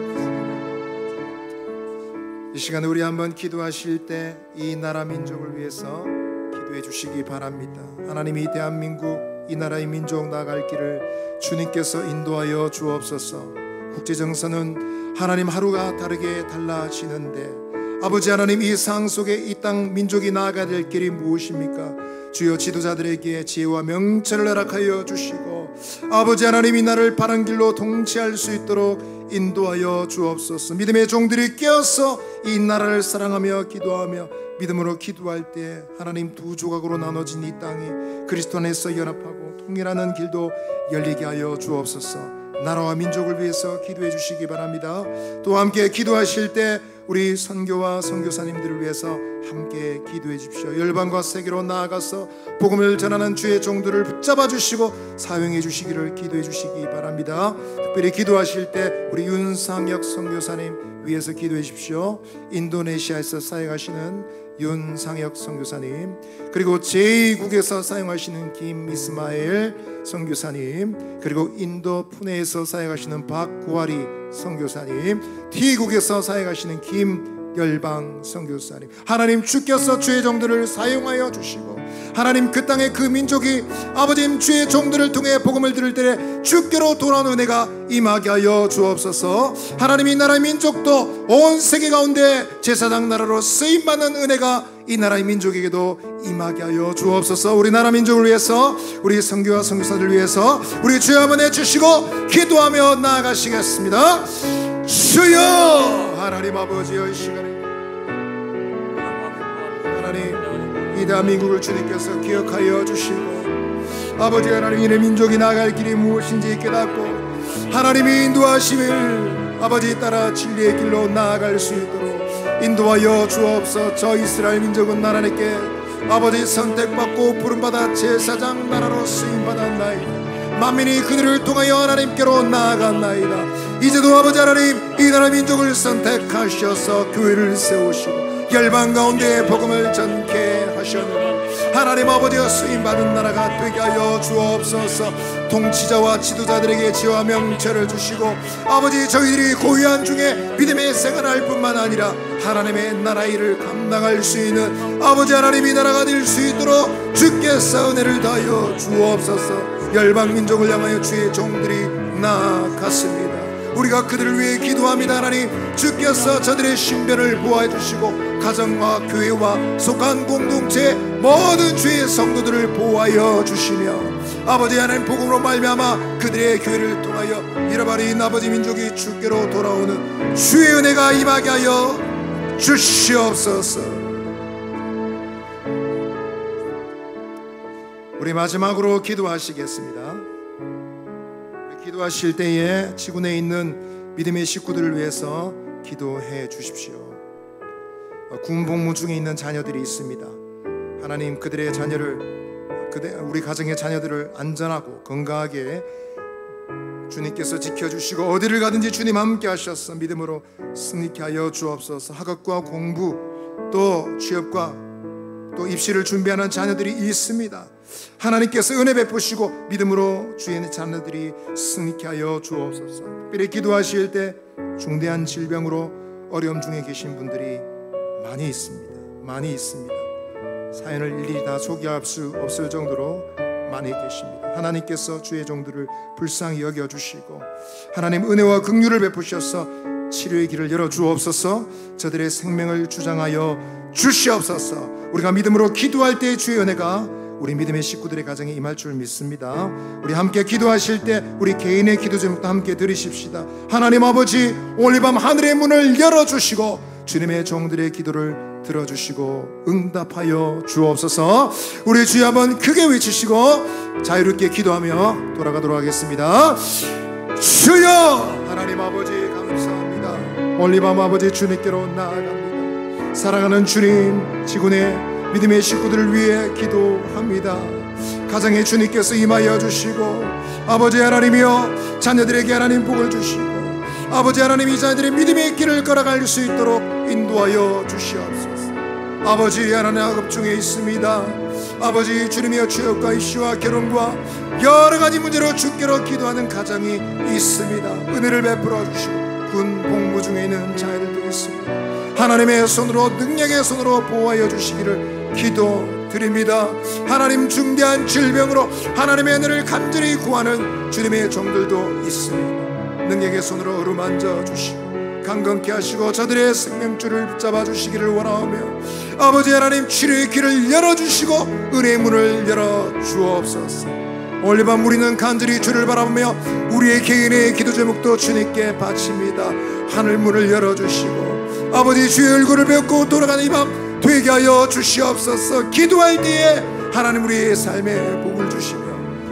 이 시간에 우리 한번 기도하실 때 이 나라 민족을 위해서 기도해 주시기 바랍니다. 하나님이 이 대한민국, 이 나라의 민족 나아갈 길을 주님께서 인도하여 주옵소서. 국제정서는 하나님 하루가 다르게 달라지는데 아버지 하나님, 이 상황 속에 이 땅 민족이 나아가야 될 길이 무엇입니까? 주여, 지도자들에게 지혜와 명철을 허락하여 주시고 아버지 하나님, 이 나라를 바른 길로 통치할 수 있도록 인도하여 주옵소서. 믿음의 종들이 깨어서 이 나라를 사랑하며 기도하며 믿음으로 기도할 때 하나님, 두 조각으로 나눠진 이 땅이 그리스도 안에서 연합하고 통일하는 길도 열리게 하여 주옵소서. 나라와 민족을 위해서 기도해 주시기 바랍니다. 또 함께 기도하실 때 우리 선교와 선교사님들을 위해서 함께 기도해 주십시오. 열방과 세계로 나아가서 복음을 전하는 주의 종들을 붙잡아 주시고 사용해 주시기를 기도해 주시기 바랍니다. 특별히 기도하실 때 우리 윤상혁 선교사님 위해서 기도해 주십시오. 인도네시아에서 사역하시는 윤상혁 선교사님, 그리고 제2국에서 사용하시는 김이스마엘 선교사님, 그리고 인도 푸네에서 사역하시는 박구아리 선교사님, T국에서 사역하시는 김열방 선교사님, 하나님 주께서 주의 종들을 사용하여 주시고 하나님 그 땅의 그 민족이 아버지 주의 종들을 통해 복음을 들을 때 주께로 돌아오는 은혜가 임하게 하여 주옵소서. 하나님, 이 나라의 민족도 온 세계 가운데 제사장 나라로 쓰임받는 은혜가 이 나라의 민족에게도 임하게 하여 주옵소서. 우리 나라 민족을 위해서, 우리 선교와 선교사들을 위해서 우리 주여 한번 해주시고 기도하며 나아가시겠습니다. 주여, 하나님 아버지의 시간에 하나님, 이 대한민국을 주님께서 기억하여 주시고 아버지 하나님, 이내 민족이 나아갈 길이 무엇인지 깨닫고 하나님이 인도하심을 아버지 따라 진리의 길로 나아갈 수 있도록 인도하여 주옵소서. 저 이스라엘 민족은 하나님께 아버지 선택받고 부름받아 제사장 나라로 쓰임받았나이다. 만민이 그들을 통하여 하나님께로 나아갔나이다. 이제도 아버지 하나님, 이 나라 민족을 선택하셔서 교회를 세우시고 열방 가운데 복음을 전케 하셨느니 하나님 아버지여 쓰임받은 나라가 되게 하여 주옵소서. 통치자와 지도자들에게 지혜와 명철을 주시고 아버지 저희들이 고요한 중에 믿음의 생활할 뿐만 아니라 하나님의 나라 일을 감당할 수 있는 아버지 하나님이 나라가 될 수 있도록 주께서 은혜를 다하여 주옵소서. 열방민족을 향하여 주의 종들이 나아갔습니다. 우리가 그들을 위해 기도합니다. 하나님 주께서 저들의 신변을 보호해 주시고 가정과 교회와 속한 공동체 모든 주의 성도들을 보호하여 주시며 아버지 하나님 복음으로 말미암아 그들의 교회를 통하여 잃어버린 아버지 민족이 주께로 돌아오는 주의 은혜가 임하게 하여 주시옵소서. 우리 마지막으로 기도하시겠습니다. 기도하실 때에 지구 내에 있는 믿음의 식구들을 위해서 기도해 주십시오. 군복무 중에 있는 자녀들이 있습니다. 하나님 그들의 자녀를 우리 가정의 자녀들을 안전하고 건강하게 주님께서 지켜주시고 어디를 가든지 주님 함께 하셔서 믿음으로 승리케 하여 주옵소서. 학업과 공부 또 취업과 또 입시를 준비하는 자녀들이 있습니다. 하나님께서 은혜 베푸시고 믿음으로 주의 자녀들이 승리케 하여 주옵소서. 특별히 기도하실 때 중대한 질병으로 어려움 중에 계신 분들이 많이 있습니다. 사연을 일일이 다 소개할 수 없을 정도로 많이 계십니다. 하나님께서 주의 종들을 불쌍히 여겨주시고 하나님 은혜와 긍휼을 베푸셔서 치료의 길을 열어 주옵소서. 저들의 생명을 주장하여 주시옵소서. 우리가 믿음으로 기도할 때 주의 은혜가 우리 믿음의 식구들의 가정에 임할 줄 믿습니다. 우리 함께 기도하실 때 우리 개인의 기도 제목도 함께 들으십시다. 하나님 아버지 오늘 밤 하늘의 문을 열어주시고 주님의 종들의 기도를 들어주시고 응답하여 주옵소서. 우리 주여 한번 크게 외치시고 자유롭게 기도하며 돌아가도록 하겠습니다. 주여 하나님 아버지 감사합니다. 오늘 밤 아버지 주님께로 나아갑니다. 사랑하는 주님 지구 내 믿음의 식구들을 위해 기도합니다. 가정에 주님께서 임하여 주시고 아버지 하나님이여 자녀들에게 하나님 복을 주시고 아버지 하나님 이 자녀들의 믿음의 길을 걸어갈 수 있도록 인도하여 주시옵소서. 아버지 하나님 학업 중에 있습니다. 아버지 주님이여 취업과 입시와 결혼과 여러 가지 문제로 주께로 기도하는 가정이 있습니다. 은혜를 베풀어 주시고 군 복무 중에 있는 자녀들도 있습니다. 하나님의 손으로 능력의 손으로 보호하여 주시기를 기도드립니다. 하나님 중대한 질병으로 하나님의 은혜를 간절히 구하는 주님의 종들도 있습니다. 능력의 손으로 어루만져 주시고 강건케 하시고 저들의 생명줄을 붙잡아 주시기를 원하오며 아버지 하나님 치료의 길을 열어주시고 은혜의 문을 열어 주옵소서. 오늘 밤 우리는 간절히 주를 바라보며 우리의 개인의 기도 제목도 주님께 바칩니다. 하늘 문을 열어주시고 아버지 주의 얼굴을 뵙고 돌아가는 이 밤 되게 하여 주시옵소서. 기도할 때에 하나님 우리의 삶에 복을 주시며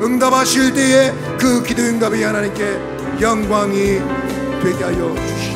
응답하실 때에 그 기도 응답이 하나님께 영광이 되게 하여 주시옵소서.